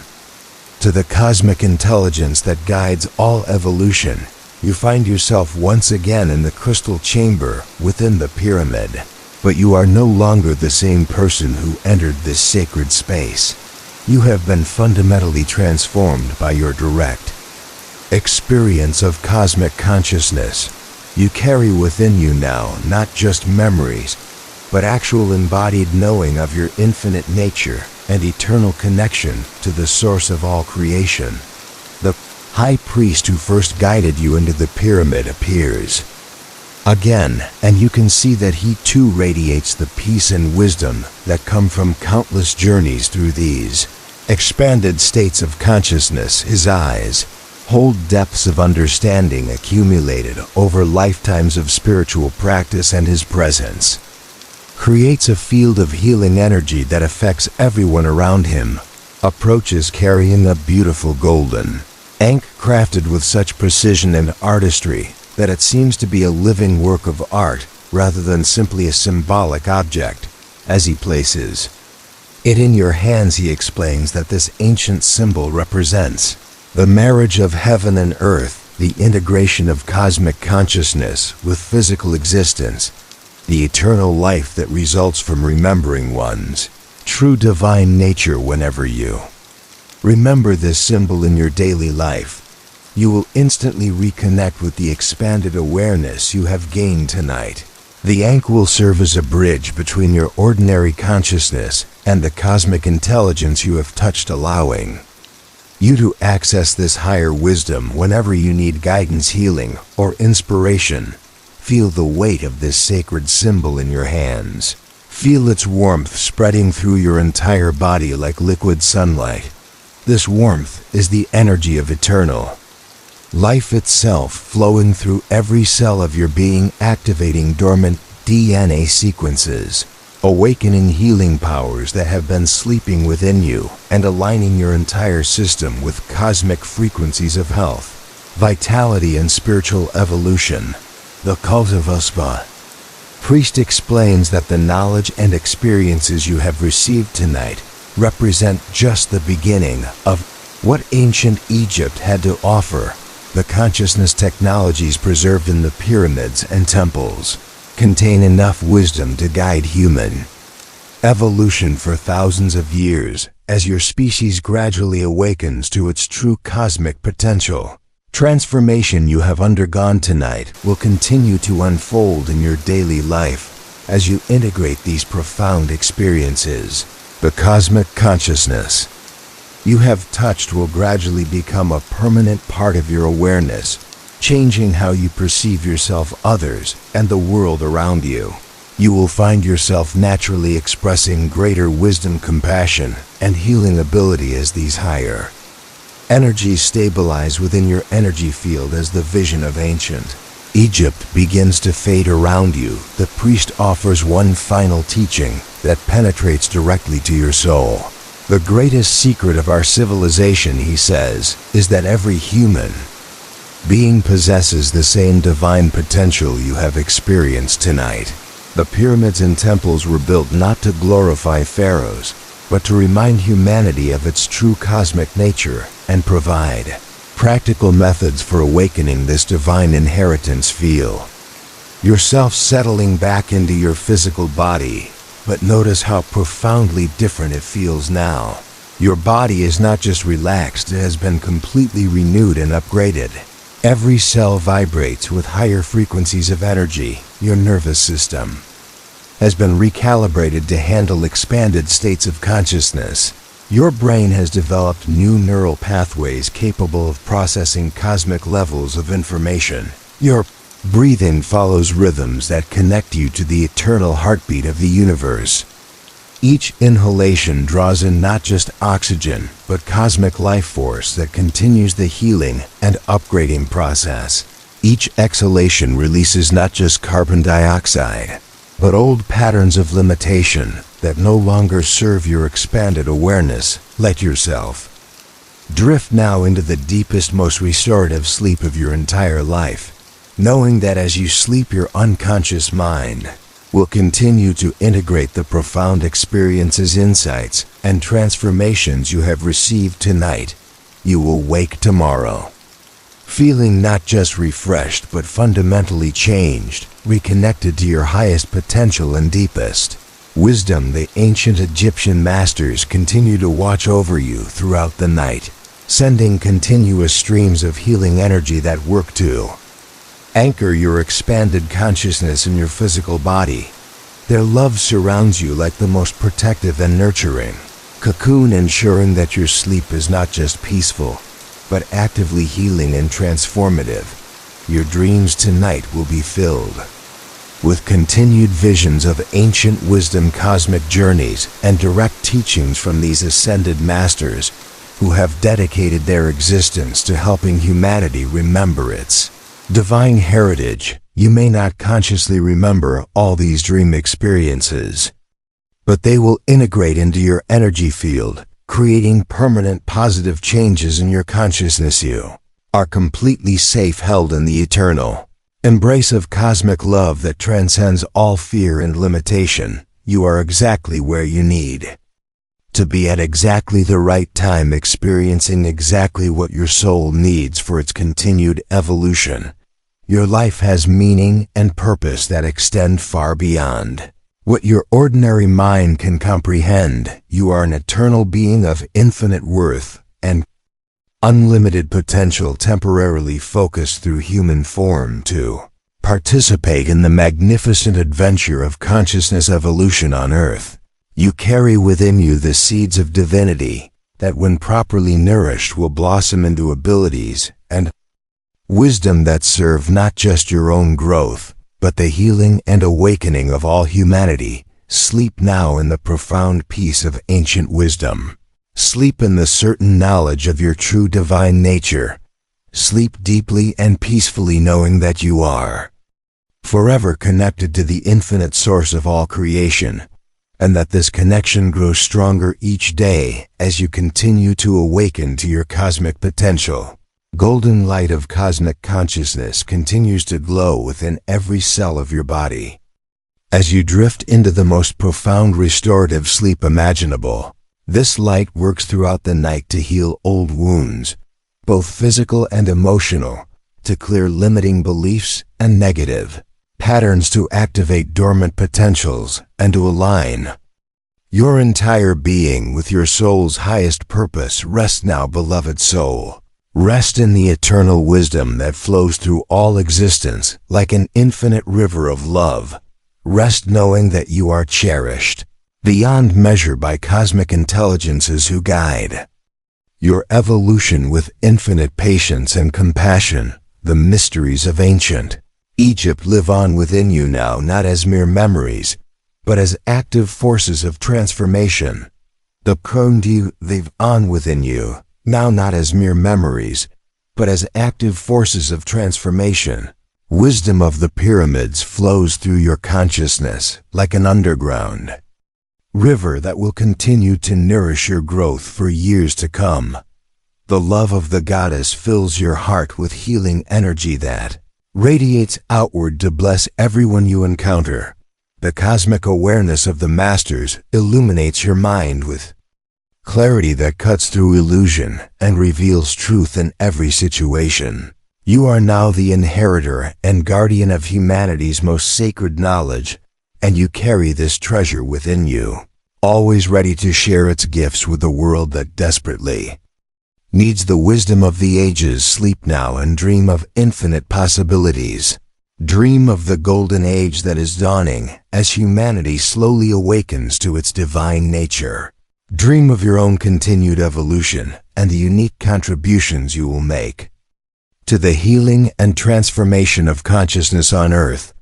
to the cosmic intelligence that guides all evolution. You find yourself once again in the crystal chamber within the pyramid, but you are no longer the same person who entered this sacred space. You have been fundamentally transformed by your direct experience of cosmic consciousness. You carry within you now not just memories, but actual embodied knowing of your infinite nature and eternal connection to the source of all creation. The high priest who first guided you into the pyramid appears again, and you can see that he too radiates the peace and wisdom that come from countless journeys through these expanded states of consciousness. His eyes hold depths of understanding accumulated over lifetimes of spiritual practice, and his presence creates a field of healing energy that affects everyone around him. Approaches carrying a beautiful golden ankh crafted with such precision and artistry that it seems to be a living work of art rather than simply a symbolic object. As he places it in your hands, he explains that this ancient symbol represents the marriage of heaven and earth, the integration of cosmic consciousness with physical existence, the eternal life that results from remembering one's true divine nature. Whenever you remember this symbol in your daily life, you will instantly reconnect with the expanded awareness you have gained tonight. The ankh will serve as a bridge between your ordinary consciousness and the cosmic intelligence you have touched, allowing you to access this higher wisdom whenever you need guidance, healing, or inspiration. Feel the weight of this sacred symbol in your hands. Feel its warmth spreading through your entire body like liquid sunlight. This warmth is the energy of eternal life itself, flowing through every cell of your being, activating dormant DNA sequences, awakening healing powers that have been sleeping within you, and aligning your entire system with cosmic frequencies of health, vitality, and spiritual evolution. The cult of Uspa priest explains that the knowledge and experiences you have received tonight represent just the beginning of what ancient Egypt had to offer. The consciousness technologies preserved in the pyramids and temples contain enough wisdom to guide human evolution for thousands of years as your species gradually awakens to its true cosmic potential. Transformation you have undergone tonight will continue to unfold in your daily life as you integrate these profound experiences. The cosmic consciousness you have touched will gradually become a permanent part of your awareness, changing how you perceive yourself, others, and the world around you. You will find yourself naturally expressing greater wisdom, compassion, and healing ability as these higher energies stabilize within your energy field. As the vision of ancient Egypt begins to fade around you, the priest offers one final teaching that penetrates directly to your soul. The greatest secret of our civilization, he says, is that every human being possesses the same divine potential you have experienced tonight. The pyramids and temples were built not to glorify pharaohs, but to remind humanity of its true cosmic nature and provide practical methods for awakening this divine inheritance. Feel yourself settling back into your physical body, but notice how profoundly different it feels now. Your body is not just relaxed, it has been completely renewed and upgraded. Every cell vibrates with higher frequencies of energy. Your nervous system has been recalibrated to handle expanded states of consciousness. Your brain has developed new neural pathways capable of processing cosmic levels of information. Your breathing follows rhythms that connect you to the eternal heartbeat of the universe. Each inhalation draws in not just oxygen, but cosmic life force that continues the healing and upgrading process. Each exhalation releases not just carbon dioxide, but old patterns of limitation that no longer serve your expanded awareness. Let yourself drift now into the deepest, most restorative sleep of your entire life, knowing that as you sleep, your unconscious mind will continue to integrate the profound experiences, insights, and transformations you have received tonight. You will wake tomorrow feeling not just refreshed but fundamentally changed, reconnected to your highest potential and deepest wisdom. The ancient Egyptian masters continue to watch over you throughout the night, sending continuous streams of healing energy that work to anchor your expanded consciousness in your physical body. Their love surrounds you like the most protective and nurturing cocoon, ensuring that your sleep is not just peaceful, but actively healing and transformative. Your dreams tonight will be filled with continued visions of ancient wisdom, cosmic journeys, and direct teachings from these ascended masters who have dedicated their existence to helping humanity remember its divine heritage. You may not consciously remember all these dream experiences, but they will integrate into your energy field, creating permanent positive changes in your consciousness. You are completely safe, held in the eternal embrace of cosmic love that transcends all fear and limitation. You are exactly where you need to be at exactly the right time, experiencing exactly what your soul needs for its continued evolution. Your life has meaning and purpose that extend far beyond what your ordinary mind can comprehend. You are an eternal being of infinite worth and unlimited potential, temporarily focused through human form to participate in the magnificent adventure of consciousness evolution on Earth. You carry within you the seeds of divinity that, when properly nourished, will blossom into abilities and wisdom that serve not just your own growth, but the healing and awakening of all humanity. Sleep now in the profound peace of ancient wisdom. Sleep in the certain knowledge of your true divine nature. Sleep deeply and peacefully, knowing that you are forever connected to the infinite source of all creation, and that this connection grows stronger each day as you continue to awaken to your cosmic potential. Golden light of cosmic consciousness continues to glow within every cell of your body. As you drift into the most profound restorative sleep imaginable, this light works throughout the night to heal old wounds, both physical and emotional, to clear limiting beliefs and negative patterns, to activate dormant potentials, and to align your entire being with your soul's highest purpose. Rest now, beloved soul. Rest in the eternal wisdom that flows through all existence like an infinite river of love. Rest knowing that you are cherished beyond measure by cosmic intelligences who guide your evolution with infinite patience and compassion. The mysteries of ancient Egypt live on within you now, not as mere memories, but as active forces of transformation. The Kundu live on within you, now not as mere memories, but as active forces of transformation. Wisdom of the pyramids flows through your consciousness like an underground river that will continue to nourish your growth for years to come. The love of the goddess fills your heart with healing energy that radiates outward to bless everyone you encounter. The cosmic awareness of the masters illuminates your mind with clarity that cuts through illusion and reveals truth in every situation. You are now the inheritor and guardian of humanity's most sacred knowledge, and you carry this treasure within you, always ready to share its gifts with the world that desperately needs the wisdom of the ages. Sleep now and dream of infinite possibilities. Dream of the golden age that is dawning as humanity slowly awakens to its divine nature. Dream of your own continued evolution and the unique contributions you will make to the healing and transformation of consciousness on Earth.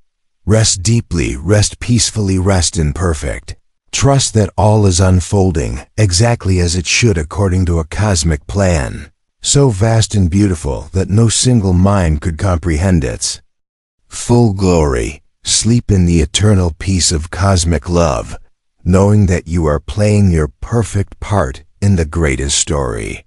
Rest deeply, rest peacefully, rest in perfect trust that all is unfolding exactly as it should according to a cosmic plan, so vast and beautiful that no single mind could comprehend its full glory. Sleep in the eternal peace of cosmic love, knowing that you are playing your perfect part in the greatest story.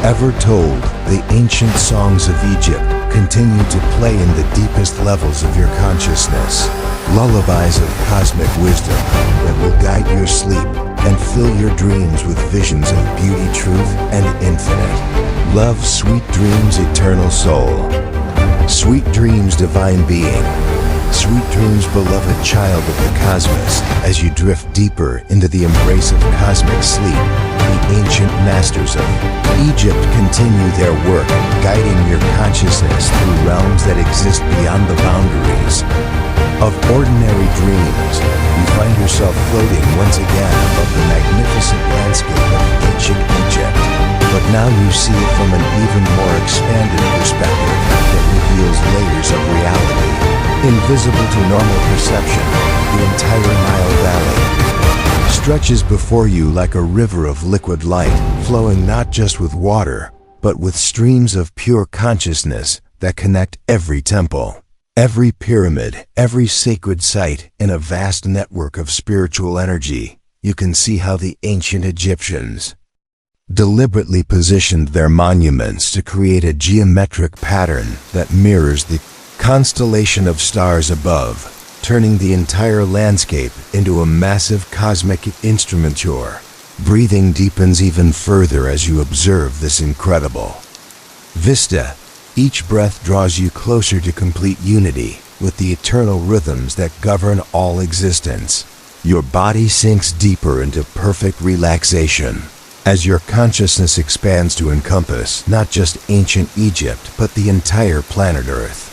Ever told, the ancient songs of Egypt continue to play in the deepest levels of your consciousness, lullabies of cosmic wisdom that will guide your sleep and fill your dreams with visions of beauty, truth, and infinite love. Sweet dreams, eternal soul. Sweet dreams, divine being. Sweet dreams, beloved child of the cosmos, as you drift deeper into the embrace of cosmic sleep. The ancient masters of Egypt continue their work, guiding your consciousness through realms that exist beyond the boundaries of ordinary dreams. You find yourself floating once again above the magnificent landscape of ancient Egypt, but now you see it from an even more expanded perspective that reveals layers of reality invisible to normal perception. The entire Nile Valley stretches before you like a river of liquid light, flowing not just with water, but with streams of pure consciousness that connect every temple, every pyramid, every sacred site in a vast network of spiritual energy. You can see how the ancient Egyptians deliberately positioned their monuments to create a geometric pattern that mirrors the constellation of stars above, turning the entire landscape into a massive cosmic instrumenture. Breathing deepens even further as you observe this incredible vista. Each breath draws you closer to complete unity with the eternal rhythms that govern all existence. Your body sinks deeper into perfect relaxation as your consciousness expands to encompass not just ancient Egypt, but the entire planet Earth.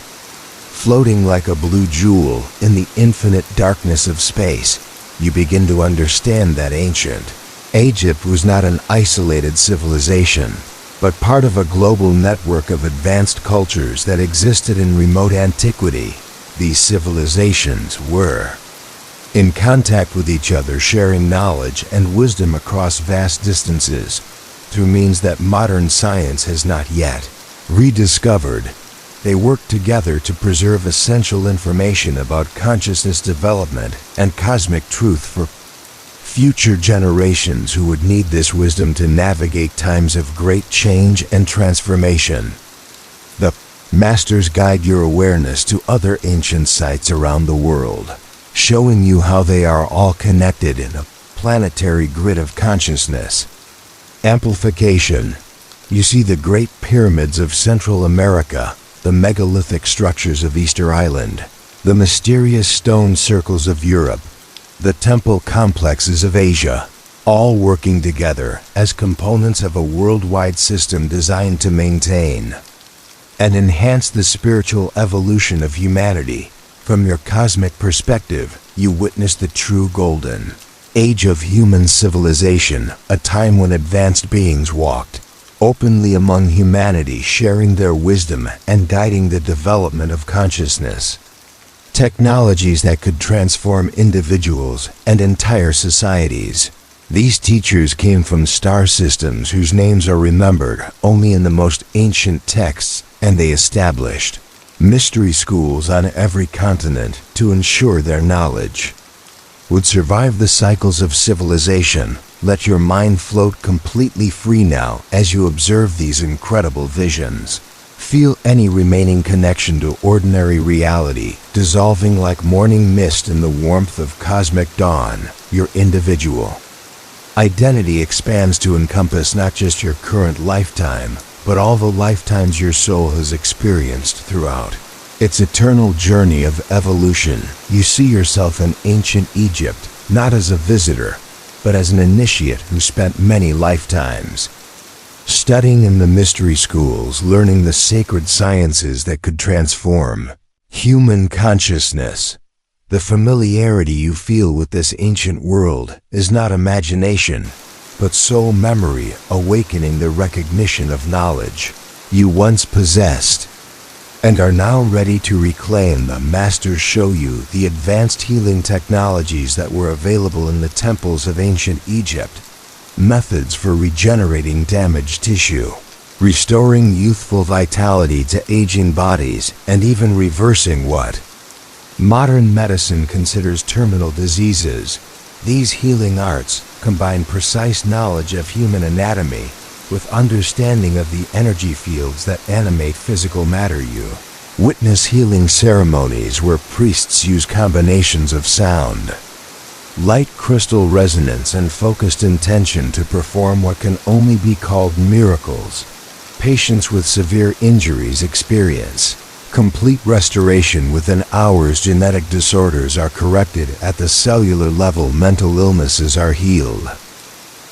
Floating like a blue jewel in the infinite darkness of space, you begin to understand that ancient Egypt was not an isolated civilization, but part of a global network of advanced cultures that existed in remote antiquity. These civilizations were in contact with each other, sharing knowledge and wisdom across vast distances through means that modern science has not yet rediscovered. They work together to preserve essential information about consciousness development and cosmic truth for future generations who would need this wisdom to navigate times of great change and transformation. The masters guide your awareness to other ancient sites around the world, showing you how they are all connected in a planetary grid of consciousness. Amplification. You see the Great Pyramids of Central America, the megalithic structures of Easter Island, the mysterious stone circles of Europe, the temple complexes of Asia, all working together as components of a worldwide system designed to maintain and enhance the spiritual evolution of humanity. From your cosmic perspective, you witness the true golden age of human civilization, a time when advanced beings walked openly among humanity, sharing their wisdom and guiding the development of consciousness. Technologies that could transform individuals and entire societies. These teachers came from star systems whose names are remembered only in the most ancient texts, and they established mystery schools on every continent to ensure their knowledge would survive the cycles of civilization. Let your mind float completely free now as you observe these incredible visions. Feel any remaining connection to ordinary reality dissolving like morning mist in the warmth of cosmic dawn. Your individual identity expands to encompass not just your current lifetime, but all the lifetimes your soul has experienced throughout its eternal journey of evolution. You see yourself in ancient Egypt, not as a visitor, but as an initiate who spent many lifetimes studying in the mystery schools, learning the sacred sciences that could transform human consciousness. The familiarity you feel with this ancient world is not imagination, but soul memory awakening the recognition of knowledge you once possessed and are now ready to reclaim. The masters show you the advanced healing technologies that were available in the temples of ancient Egypt, methods for regenerating damaged tissue, restoring youthful vitality to aging bodies, and even reversing what modern medicine considers terminal diseases. These healing arts combine precise knowledge of human anatomy with understanding of the energy fields that animate physical matter. You witness healing ceremonies where priests use combinations of sound, light, crystal resonance, and focused intention to perform what can only be called miracles. Patients with severe injuries experience complete restoration within hours. Genetic disorders are corrected at the cellular level. Mental illnesses are healed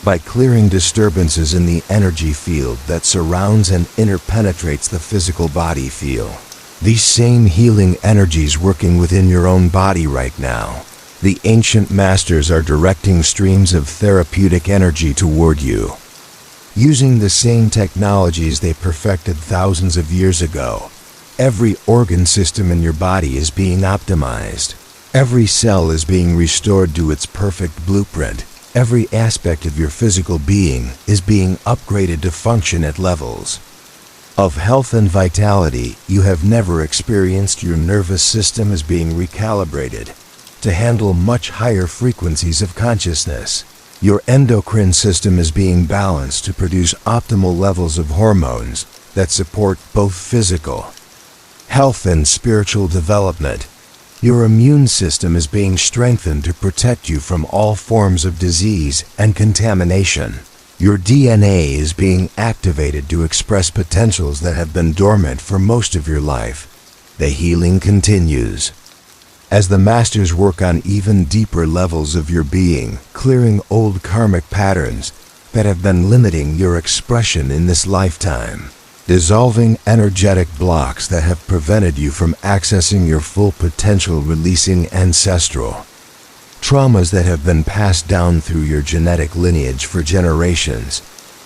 by clearing disturbances in the energy field that surrounds and interpenetrates the physical body. Feel these same healing energies working within your own body right now. The ancient masters are directing streams of therapeutic energy toward you, using the same technologies they perfected thousands of years ago. Every organ system in your body is being optimized. Every cell is being restored to its perfect blueprint. Every aspect of your physical being is being upgraded to function at levels of health and vitality you have never experienced. Your nervous system is being recalibrated to handle much higher frequencies of consciousness. Your endocrine system is being balanced to produce optimal levels of hormones that support both physical health and spiritual development. Your immune system is being strengthened to protect you from all forms of disease and contamination. Your DNA is being activated to express potentials that have been dormant for most of your life. The healing continues as the masters work on even deeper levels of your being, clearing old karmic patterns that have been limiting your expression in this lifetime, dissolving energetic blocks that have prevented you from accessing your full potential, releasing ancestral traumas that have been passed down through your genetic lineage for generations.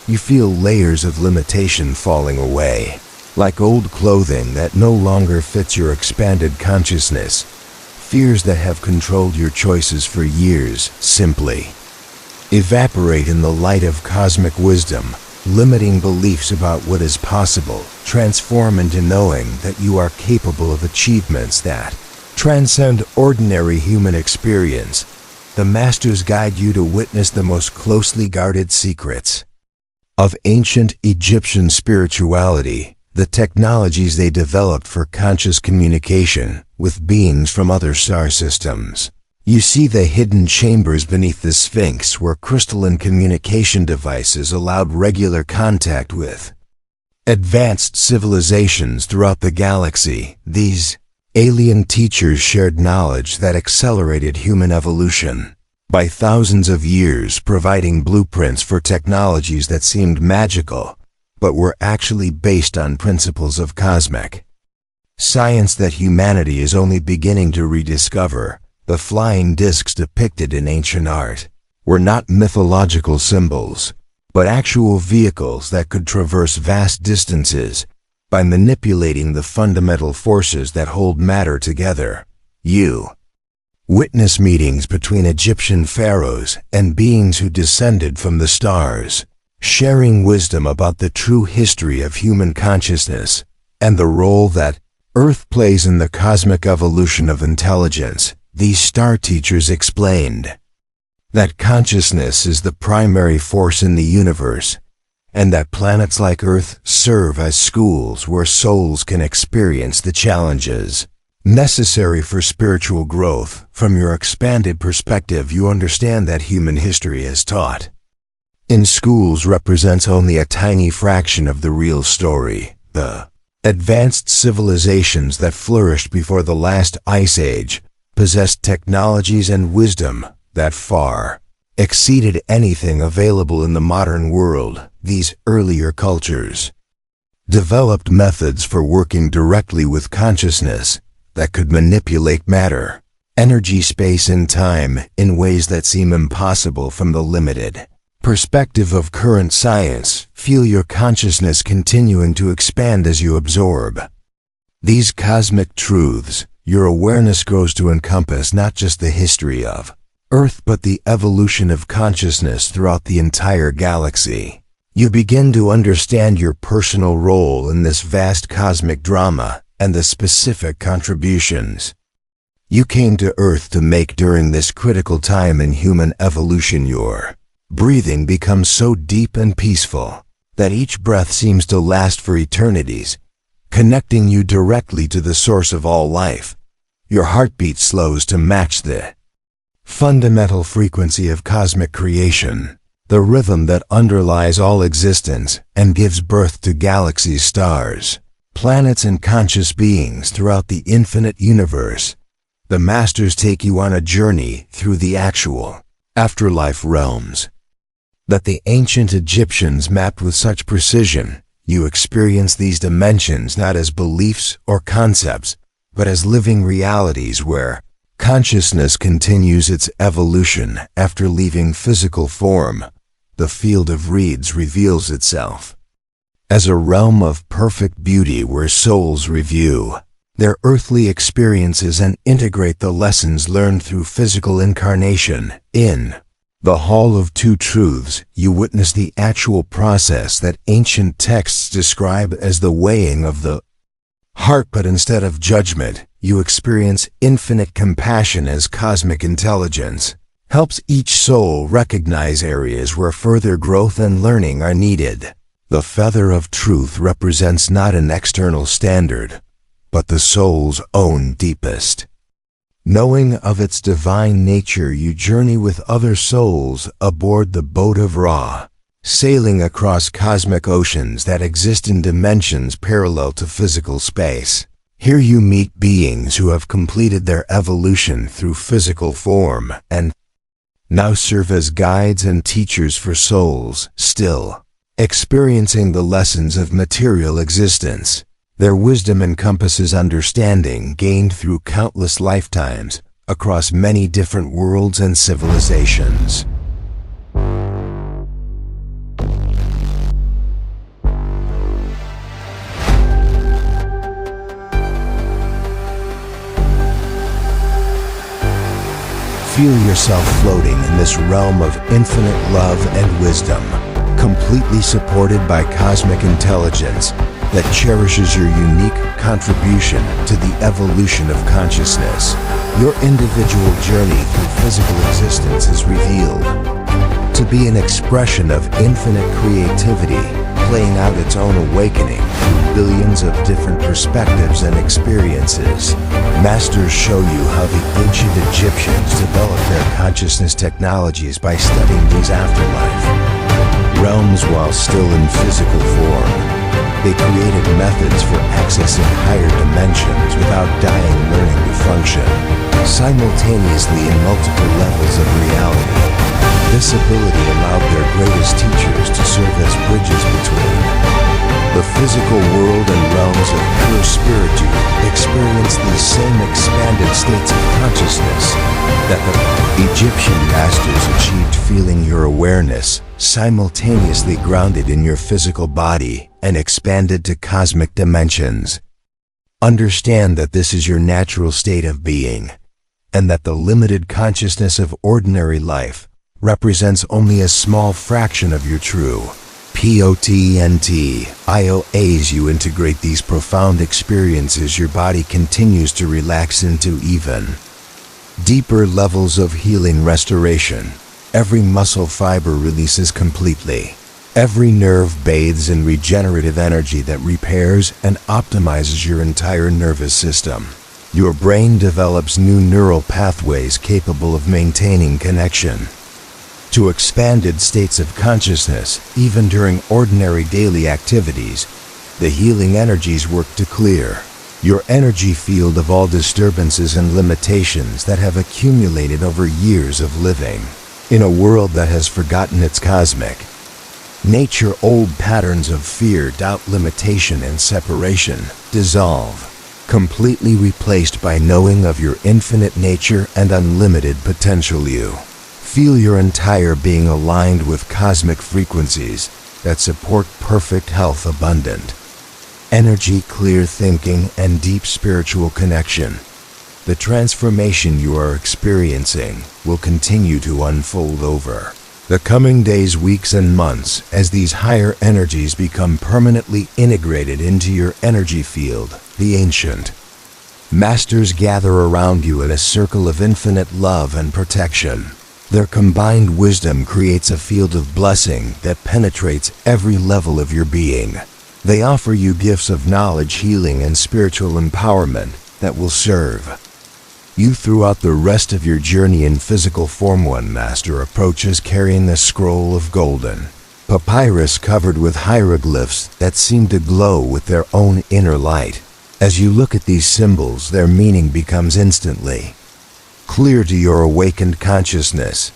You feel layers of limitation falling away, like old clothing that no longer fits your expanded consciousness. Fears that have controlled your choices for years simply evaporate in the light of cosmic wisdom. Limiting beliefs about what is possible transform into knowing that you are capable of achievements that transcend ordinary human experience. The masters guide you to witness the most closely guarded secrets of ancient Egyptian spirituality, the technologies they developed for conscious communication with beings from other star systems. You see the hidden chambers beneath the Sphinx where crystalline communication devices allowed regular contact with advanced civilizations throughout the galaxy. These alien teachers shared knowledge that accelerated human evolution. by thousands of years, providing blueprints for technologies that seemed magical, but were actually based on principles of cosmic science that humanity is only beginning to rediscover. The flying discs depicted in ancient art were not mythological symbols, but actual vehicles that could traverse vast distances by manipulating the fundamental forces that hold matter together. You witness meetings between Egyptian pharaohs and beings who descended from the stars, sharing wisdom about the true history of human consciousness and the role that Earth plays in the cosmic evolution of intelligence. These star teachers explained that consciousness is the primary force in the universe, and that planets like Earth serve as schools where souls can experience the challenges necessary for spiritual growth. From your expanded perspective, you understand that human history as taught in schools represents only a tiny fraction of the real story. The advanced civilizations that flourished before the last ice age possessed technologies and wisdom that far exceeded anything available in the modern world. These earlier cultures developed methods for working directly with consciousness that could manipulate matter, energy, space, and time in ways that seem impossible from the limited perspective of current science. Feel your consciousness continuing to expand as you absorb these cosmic truths. Your awareness grows to encompass not just the history of Earth but the evolution of consciousness throughout the entire galaxy. You begin to understand your personal role in this vast cosmic drama and the specific contributions you came to Earth to make during this critical time in human evolution. Your breathing becomes so deep and peaceful that each breath seems to last for eternities, connecting you directly to the source of all life. Your heartbeat slows to match the fundamental frequency of cosmic creation, the rhythm that underlies all existence and gives birth to galaxies, stars, planets, and conscious beings throughout the infinite universe. The masters take you on a journey through the actual afterlife realms that the ancient Egyptians mapped with such precision. You experience these dimensions not as beliefs or concepts, but as living realities where consciousness continues its evolution after leaving physical form. The field of reeds reveals itself as a realm of perfect beauty where souls review their earthly experiences and integrate the lessons learned through physical incarnation. In the Hall of Two Truths, you witness the actual process that ancient texts describe as the weighing of the heart, but instead of judgment, you experience infinite compassion as cosmic intelligence helps each soul recognize areas where further growth and learning are needed. The feather of truth represents not an external standard, but the soul's own deepest knowing of its divine nature. You journey with other souls aboard the boat of Ra, sailing across cosmic oceans that exist in dimensions parallel to physical space. Here you meet beings who have completed their evolution through physical form and now serve as guides and teachers for souls still experiencing the lessons of material existence. Their wisdom encompasses understanding gained through countless lifetimes across many different worlds and civilizations. Feel yourself floating in this realm of infinite love and wisdom, completely supported by cosmic intelligence that cherishes your unique contribution to the evolution of consciousness. Your individual journey through physical existence is revealed to be an expression of infinite creativity, playing out its own awakening through billions of different perspectives and experiences. Masters show you how the ancient Egyptians developed their consciousness technologies by studying these afterlife realms while still in physical form. They created methods for accessing higher dimensions without dying, learning to function simultaneously in multiple levels of reality. This ability allowed their greatest teachers to serve as bridges between the physical world and realms of pure spiritude. Experience these same expanded states of consciousness that the Egyptian masters achieved, feeling your awareness simultaneously grounded in your physical body and expanded to cosmic dimensions. Understand that this is your natural state of being, and that the limited consciousness of ordinary life represents only a small fraction of your true potential. As you integrate these profound experiences, your body continues to relax into even deeper levels of healing restoration. Every muscle fiber releases completely. Every nerve bathes in regenerative energy that repairs and optimizes your entire nervous system. Your brain develops new neural pathways capable of maintaining connection to expanded states of consciousness. Even during ordinary daily activities, the healing energies work to clear your energy field of all disturbances and limitations that have accumulated over years of living in a world that has forgotten its cosmic nature. Old patterns of fear, doubt, limitation, and separation dissolve, completely replaced by knowing of your infinite nature and unlimited potential. You feel your entire being aligned with cosmic frequencies that support perfect health, abundant energy, clear thinking, and deep spiritual connection. The transformation you are experiencing will continue to unfold over the coming days, weeks, and months as these higher energies become permanently integrated into your energy field. The ancient masters gather around you in a circle of infinite love and protection. Their combined wisdom creates a field of blessing that penetrates every level of your being. They offer you gifts of knowledge, healing, and spiritual empowerment that will serve you throughout the rest of your journey in physical form. One master approaches carrying a scroll of golden papyrus covered with hieroglyphs that seem to glow with their own inner light. As you look at these symbols, their meaning becomes instantly clear to your awakened consciousness.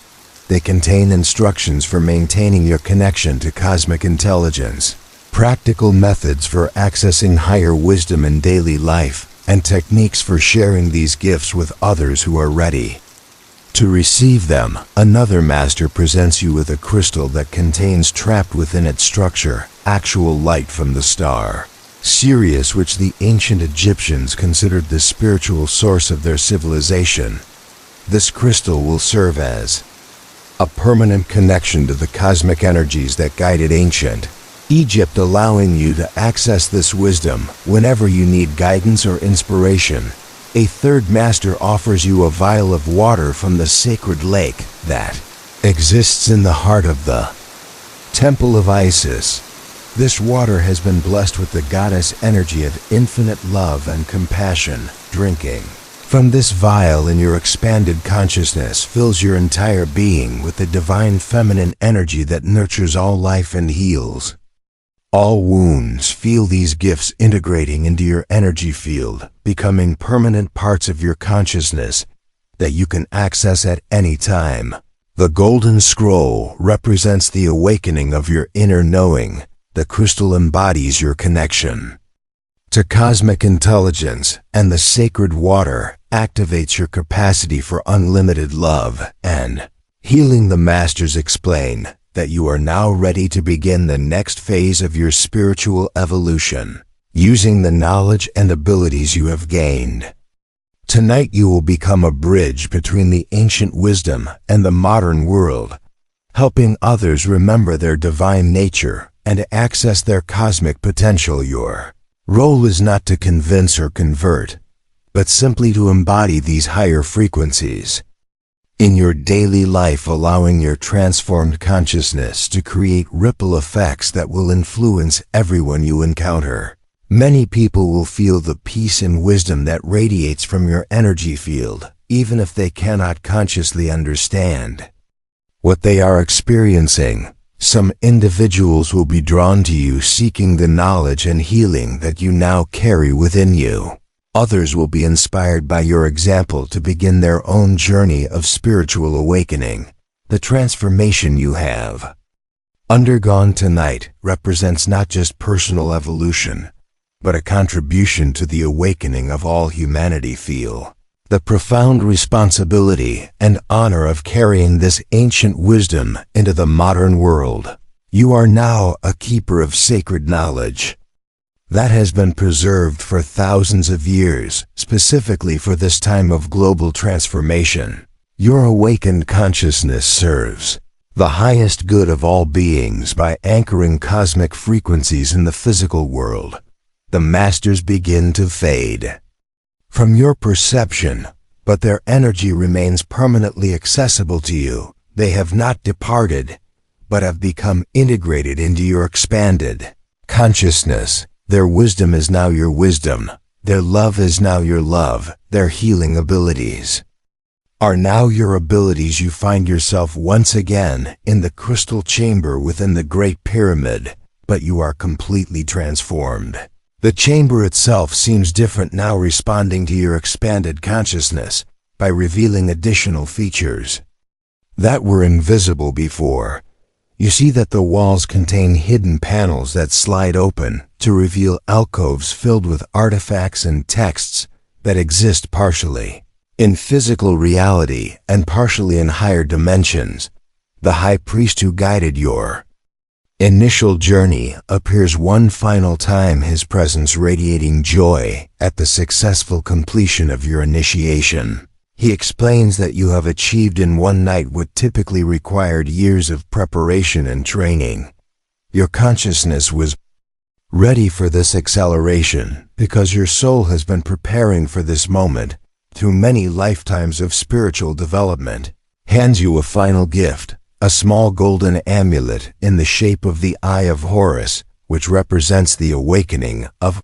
They contain instructions for maintaining your connection to cosmic intelligence, practical methods for accessing higher wisdom in daily life, and techniques for sharing these gifts with others who are ready to receive them. Another master presents you with a crystal that contains, trapped within its structure, actual light from the star Sirius, which the ancient Egyptians considered the spiritual source of their civilization. This crystal will serve as a permanent connection to the cosmic energies that guided ancient Egypt, allowing you to access this wisdom whenever you need guidance or inspiration. A third master offers you a vial of water from the sacred lake that exists in the heart of the Temple of Isis. This water has been blessed with the goddess energy of infinite love and compassion. Drinking from this vial in your expanded consciousness fills your entire being with the divine feminine energy that nurtures all life and heals all wounds. Feel these gifts integrating into your energy field, becoming permanent parts of your consciousness that you can access at any time. The golden scroll represents the awakening of your inner knowing. The crystal embodies your connection to cosmic intelligence, and the sacred water activates your capacity for unlimited love and healing. The masters explain that you are now ready to begin the next phase of your spiritual evolution, using the knowledge and abilities you have gained. Tonight you will become a bridge between the ancient wisdom and the modern world, helping others remember their divine nature and to access their cosmic potential. Your role is not to convince or convert, but simply to embody these higher frequencies in your daily life, allowing your transformed consciousness to create ripple effects that will influence everyone you encounter. Many people will feel the peace and wisdom that radiates from your energy field, even if they cannot consciously understand what they are experiencing. Some individuals will be drawn to you, seeking the knowledge and healing that you now carry within you. Others will be inspired by your example to begin their own journey of spiritual awakening. The transformation you have undergone tonight represents not just personal evolution, but a contribution to the awakening of all humanity. Feel the profound responsibility and honor of carrying this ancient wisdom into the modern world. You are now a keeper of sacred knowledge that has been preserved for thousands of years, specifically for this time of global transformation. Your awakened consciousness serves the highest good of all beings by anchoring cosmic frequencies in the physical world. The masters begin to fade from your perception, but their energy remains permanently accessible to you. They have not departed, but have become integrated into your expanded consciousness. Their wisdom is now your wisdom. Their love is now your love. Their healing abilities are now your abilities. You find yourself once again in the crystal chamber within the Great Pyramid, but you are completely transformed. The chamber itself seems different now, responding to your expanded consciousness by revealing additional features that were invisible before. You see that the walls contain hidden panels that slide open to reveal alcoves filled with artifacts and texts that exist partially in physical reality and partially in higher dimensions. The high priest who guided your initial journey appears one final time, his presence radiating joy at the successful completion of your initiation. He explains that you have achieved in one night what typically required years of preparation and training. Your consciousness was ready for this acceleration because your soul has been preparing for this moment through many lifetimes of spiritual development. Hands you a final gift, a small golden amulet in the shape of the Eye of Horus, which represents the awakening of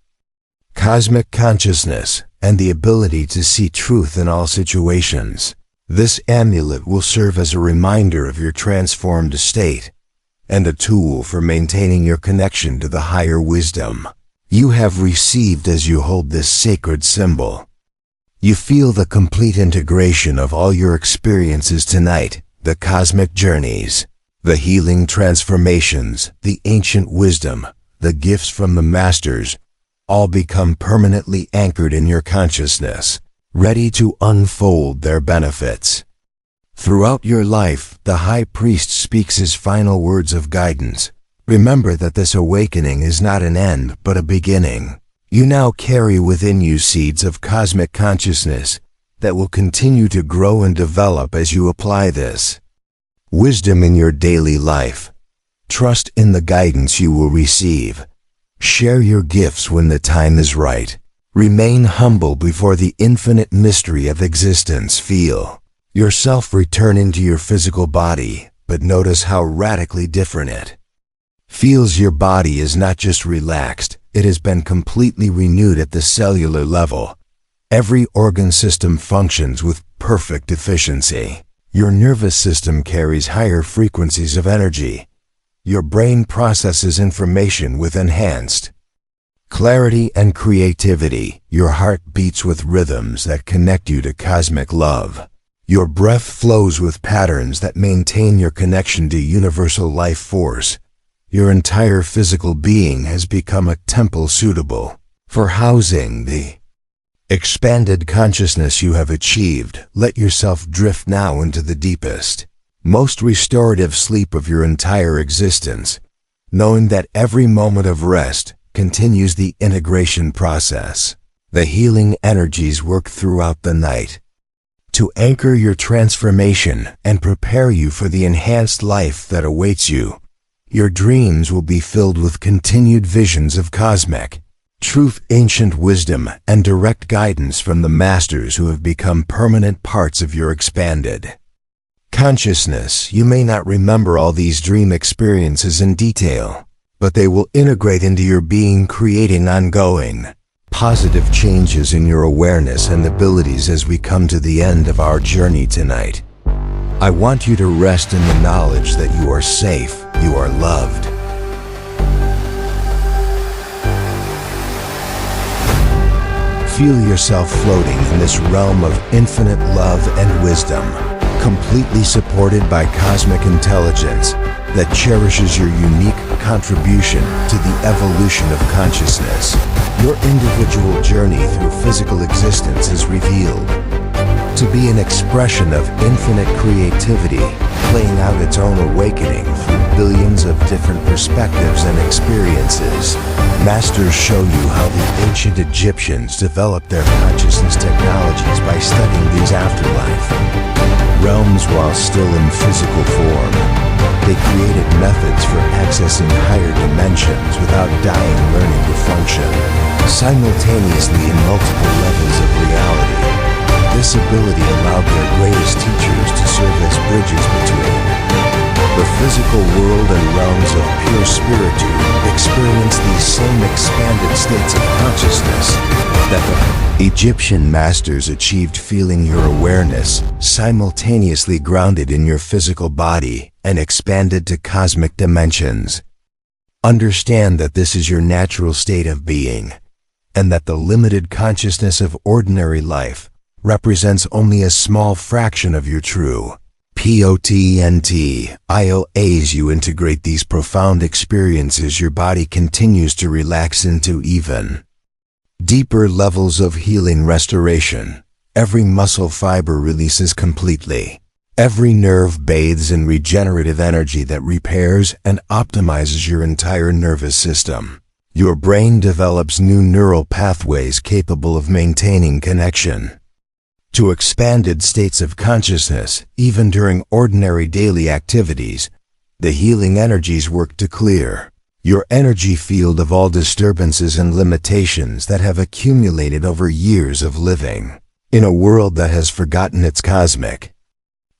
cosmic consciousness and the ability to see truth in all situations. This amulet will serve as a reminder of your transformed state and a tool for maintaining your connection to the higher wisdom you have received. As you hold this sacred symbol, you feel the complete integration of all your experiences tonight. The cosmic journeys, the healing transformations, the ancient wisdom, the gifts from the masters, all become permanently anchored in your consciousness, ready to unfold their benefits. Throughout your life, the high priest speaks his final words of guidance. Remember that this awakening is not an end, but a beginning. You now carry within you seeds of cosmic consciousness that will continue to grow and develop as you apply this wisdom in your daily life. Trust in the guidance you will receive. Share your gifts when the time is right. Remain humble before the infinite mystery of existence. Feel yourself return into your physical body, but notice how radically different it feels. Your body is not just relaxed, it has been completely renewed at the cellular level. Every organ system functions with perfect efficiency. Your nervous system carries higher frequencies of energy. Your brain processes information with enhanced clarity and creativity. Your heart beats with rhythms that connect you to cosmic love. Your breath flows with patterns that maintain your connection to universal life force. Your entire physical being has become a temple suitable for housing the expanded consciousness you have achieved. Let yourself drift now into the deepest, most restorative sleep of your entire existence, knowing that every moment of rest continues the integration process. The healing energies work throughout the night to anchor your transformation and prepare you for the enhanced life that awaits you. Your dreams will be filled with continued visions of cosmic truth, ancient wisdom, and direct guidance from the masters who have become permanent parts of your expanded consciousness. You may not remember all these dream experiences in detail, but they will integrate into your being, creating ongoing positive changes in your awareness and abilities. As we come to the end of our journey tonight, I want you to rest in the knowledge that you are safe, you are loved. Feel yourself floating in this realm of infinite love and wisdom. completely supported by cosmic intelligence that cherishes your unique contribution to the evolution of consciousness. Your individual journey through physical existence is revealed to be an expression of infinite creativity, playing out its own awakening through billions of different perspectives and experiences. Masters show you how the ancient Egyptians developed their consciousness technologies by studying these afterlife realms while still in physical form. They created methods for accessing higher dimensions without dying learning to function simultaneously in multiple levels of reality. This ability allowed their greatest teachers to serve as bridges between the physical world and realms of pure spiritude, experience these same expanded states of consciousness that the Egyptian masters achieved, feeling your awareness simultaneously grounded in your physical body and expanded to cosmic dimensions. Understand that this is your natural state of being, and that the limited consciousness of ordinary life represents only a small fraction of your true potential. As you integrate these profound experiences, your body continues to relax into even deeper levels of healing restoration. Every muscle fiber releases completely. Every nerve bathes in regenerative energy that repairs and optimizes your entire nervous system. Your brain develops new neural pathways capable of maintaining connection to expanded states of consciousness. Even during ordinary daily activities, the healing energies work to clear your energy field of all disturbances and limitations that have accumulated over years of living in a world that has forgotten its cosmic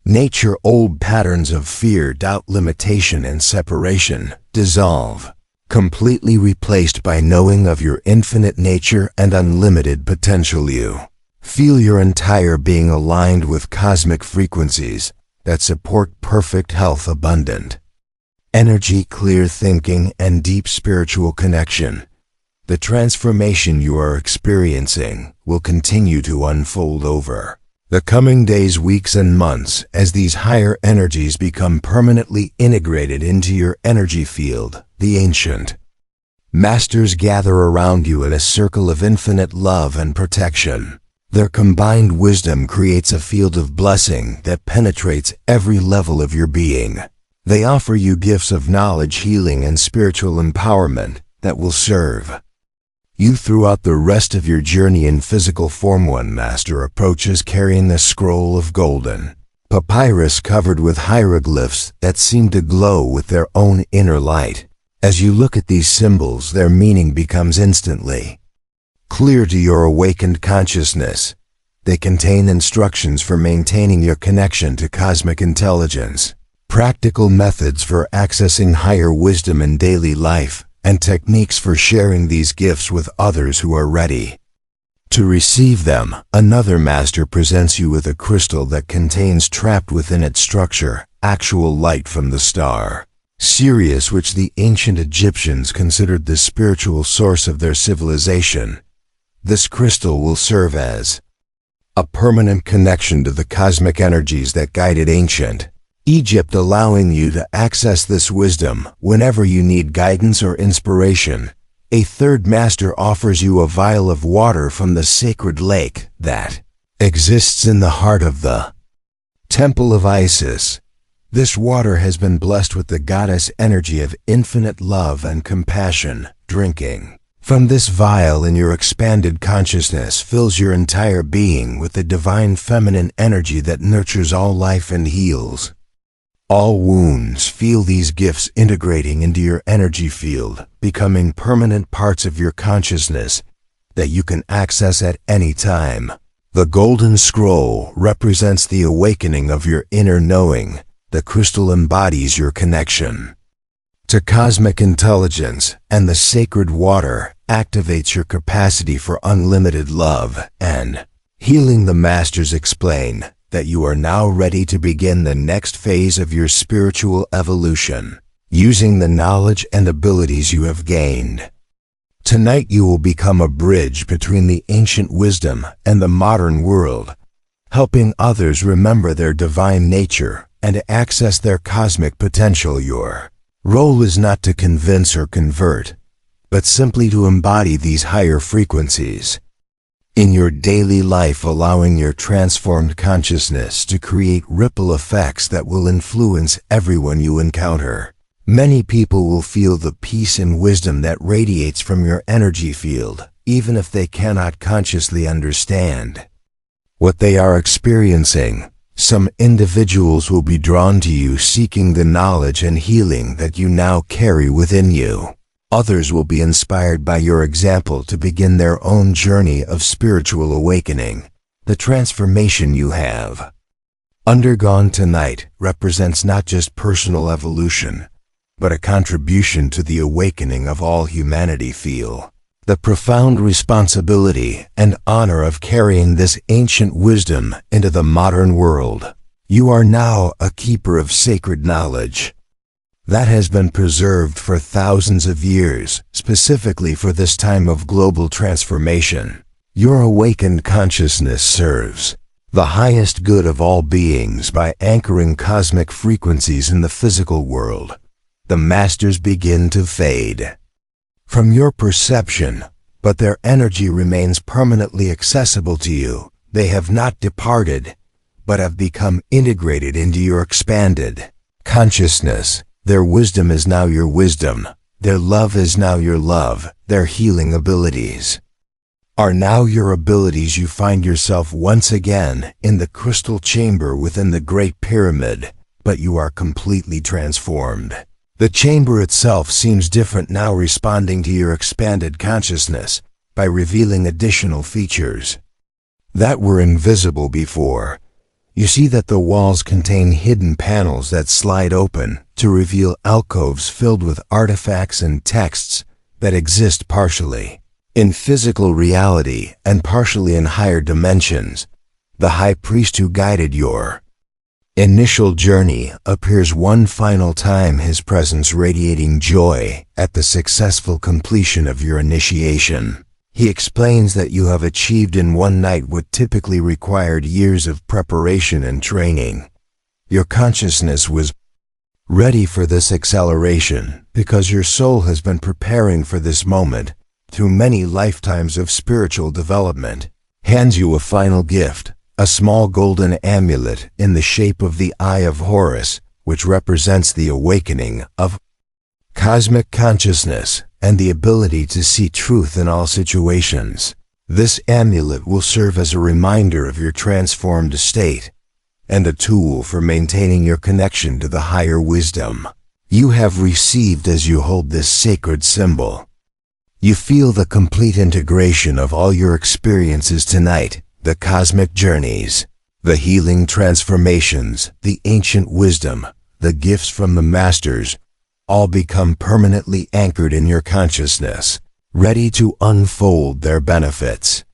nature. Old patterns of fear, doubt, limitation, and separation dissolve, completely replaced by knowing of your infinite nature and unlimited potential. You feel your entire being aligned with cosmic frequencies that support perfect health, abundant energy, clear thinking, and deep spiritual connection. The transformation you are experiencing will continue to unfold over the coming days, weeks, and months as these higher energies become permanently integrated into your energy field. The ancient masters gather around you in a circle of infinite love and protection. Their combined wisdom creates a field of blessing that penetrates every level of your being. They offer you gifts of knowledge, healing, and spiritual empowerment that will serve you throughout the rest of your journey in physical form. One master approaches carrying a scroll of golden papyrus covered with hieroglyphs that seem to glow with their own inner light. As you look at these symbols, their meaning becomes instantly clear to your awakened consciousness. They contain instructions for maintaining your connection to cosmic intelligence, practical methods for accessing higher wisdom in daily life, and techniques for sharing these gifts with others who are ready to receive them. Another master presents you with a crystal that contains, trapped within its structure, actual light from the star Sirius, which the ancient Egyptians considered the spiritual source of their civilization. This crystal will serve as a permanent connection to the cosmic energies that guided ancient Egypt, allowing you to access this wisdom whenever you need guidance or inspiration. A third master offers you a vial of water from the sacred lake that exists in the heart of the Temple of Isis. This water has been blessed with the goddess energy of infinite love and compassion. Drinking from this vial in your expanded consciousness fills your entire being with the divine feminine energy that nurtures all life and heals all wounds. Feel these gifts integrating into your energy field, becoming permanent parts of your consciousness that you can access at any time. The golden scroll represents the awakening of your inner knowing. The crystal embodies your connection to cosmic intelligence, and the sacred water activates your capacity for unlimited love and healing. The masters explain that you are now ready to begin the next phase of your spiritual evolution, using the knowledge and abilities you have gained. Tonight you will become a bridge between the ancient wisdom and the modern world, helping others remember their divine nature and to access their cosmic potential. Your role is not to convince or convert, but simply to embody these higher frequencies in your daily life, allowing your transformed consciousness to create ripple effects that will influence everyone you encounter. Many people will feel the peace and wisdom that radiates from your energy field, even if they cannot consciously understand what they are experiencing. Some individuals will be drawn to you seeking the knowledge and healing that you now carry within you. Others will be inspired by your example to begin their own journey of spiritual awakening. The transformation you have undergone tonight represents not just personal evolution, but a contribution to the awakening of all humanity. Feel the profound responsibility and honor of carrying this ancient wisdom into the modern world. You are now a keeper of sacred knowledge that has been preserved for thousands of years, specifically for this time of global transformation. Your awakened consciousness serves the highest good of all beings by anchoring cosmic frequencies in the physical world. The masters begin to fade from your perception, but their energy remains permanently accessible to you. They have not departed, but have become integrated into your expanded consciousness. Their wisdom is now your wisdom. Their love is now your love. Their healing abilities are now your abilities. You find yourself once again in the crystal chamber within the Great Pyramid, but you are completely transformed. The chamber itself seems different now, responding to your expanded consciousness by revealing additional features that were invisible before. You see that the walls contain hidden panels that slide open to reveal alcoves filled with artifacts and texts that exist partially in physical reality and partially in higher dimensions. The high priest who guided your initial journey appears one final time, his presence radiating joy at the successful completion of your initiation. He explains that you have achieved in one night what typically required years of preparation and training. Your consciousness was ready for this acceleration because your soul has been preparing for this moment through many lifetimes of spiritual development. Hands you a final gift, a small golden amulet in the shape of the Eye of Horus, which represents the awakening of cosmic consciousness and the ability to see truth in all situations. This amulet will serve as a reminder of your transformed state and a tool for maintaining your connection to the higher wisdom you have received. As you hold this sacred symbol, you feel the complete integration of all your experiences tonight. The cosmic journeys, the healing transformations, the ancient wisdom, the gifts from the masters, all become permanently anchored in your consciousness, ready to unfold their benefits.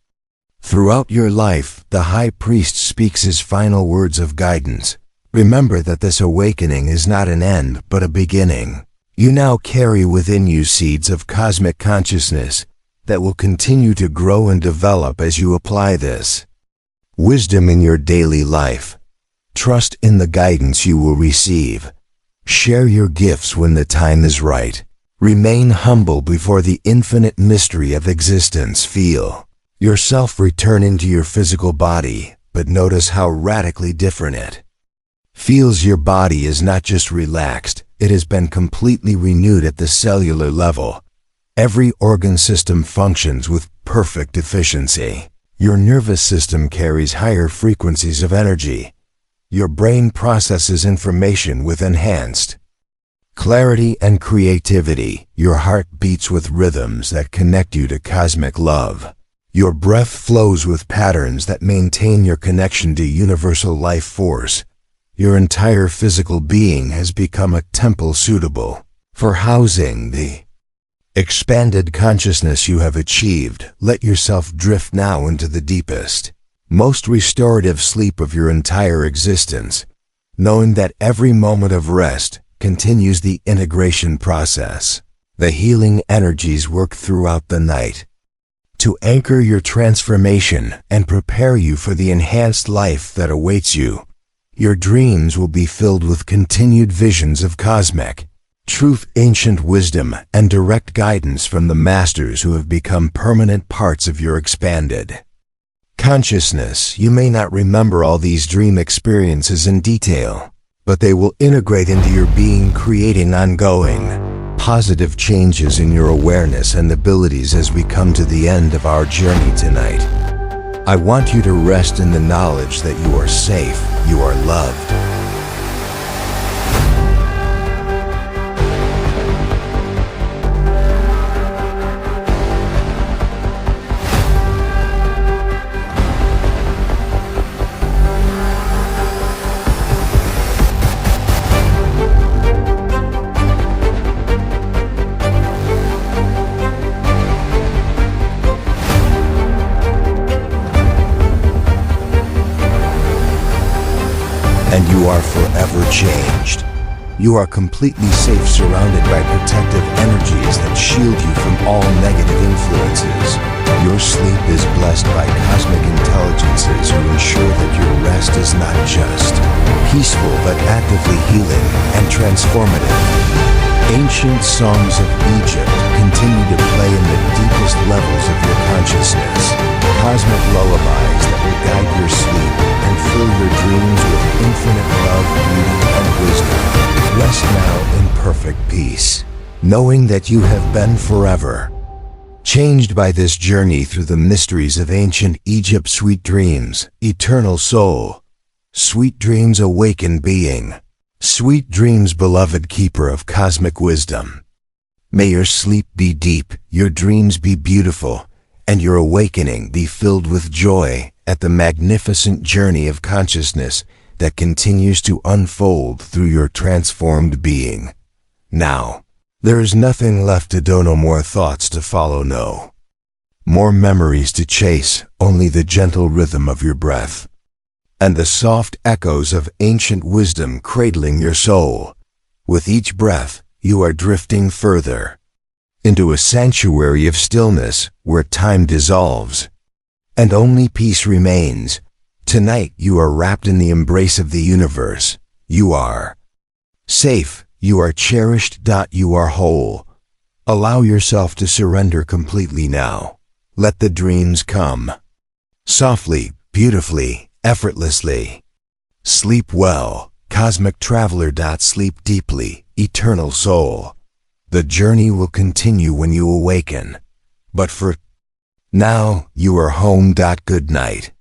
Throughout your life, the high priest speaks his final words of guidance. Remember that this awakening is not an end, but a beginning. You now carry within you seeds of cosmic consciousness that will continue to grow and develop as you apply this wisdom in your daily life. Trust in the guidance you will receive. Share your gifts when the time is right. Remain humble before the infinite mystery of existence. Feel yourself return into your physical body, but notice how radically different it feels. Your body is not just relaxed, it has been completely renewed at the cellular level. Every organ system functions with perfect efficiency. Your nervous system carries higher frequencies of energy. Your brain processes information with enhanced clarity and creativity. Your heart beats with rhythms that connect you to cosmic love. Your breath flows with patterns that maintain your connection to universal life force. Your entire physical being has become a temple suitable for housing the expanded consciousness you have achieved. Let yourself drift now into the deepest, most restorative sleep of your entire existence, knowing that every moment of rest continues the integration process. The healing energies work throughout the night to anchor your transformation and prepare you for the enhanced life that awaits you. Your dreams will be filled with continued visions of cosmic truth, ancient wisdom, and direct guidance from the masters who have become permanent parts of your expanded consciousness. You may not remember all these dream experiences in detail, but they will integrate into your being, creating ongoing positive changes in your awareness and abilities as we come to the end of our journey tonight. I want you to rest in the knowledge that you are safe, you are loved. And you are forever changed. You are completely safe, surrounded by protective energies that shield you from all negative influences. Your sleep is blessed by cosmic intelligences who ensure that your rest is not just peaceful but actively healing and transformative. Ancient songs of Egypt continue to play in the deepest levels of your consciousness. Cosmic lullabies that will guide your sleep and fill your dreams with infinite love, beauty, and wisdom. Rest now in perfect peace, knowing that you have been forever changed by this journey through the mysteries of ancient Egypt. Sweet dreams, eternal soul. Sweet dreams, awakened being. Sweet dreams, beloved keeper of cosmic wisdom. May your sleep be deep, your dreams be beautiful, and your awakening be filled with joy at the magnificent journey of consciousness that continues to unfold through your transformed being. Now, there is nothing left to do, no more thoughts to follow, no more memories to chase, only the gentle rhythm of your breath and the soft echoes of ancient wisdom cradling your soul. With each breath, you are drifting further into a sanctuary of stillness where time dissolves and only peace remains. Tonight you are wrapped in the embrace of the universe. You are safe, you are cherished. You are whole. Allow yourself to surrender completely now. Let the dreams come softly, beautifully, effortlessly. Sleep well, cosmic traveler. Sleep deeply, eternal soul. The journey will continue when you awaken, but for now, you are home. Good night.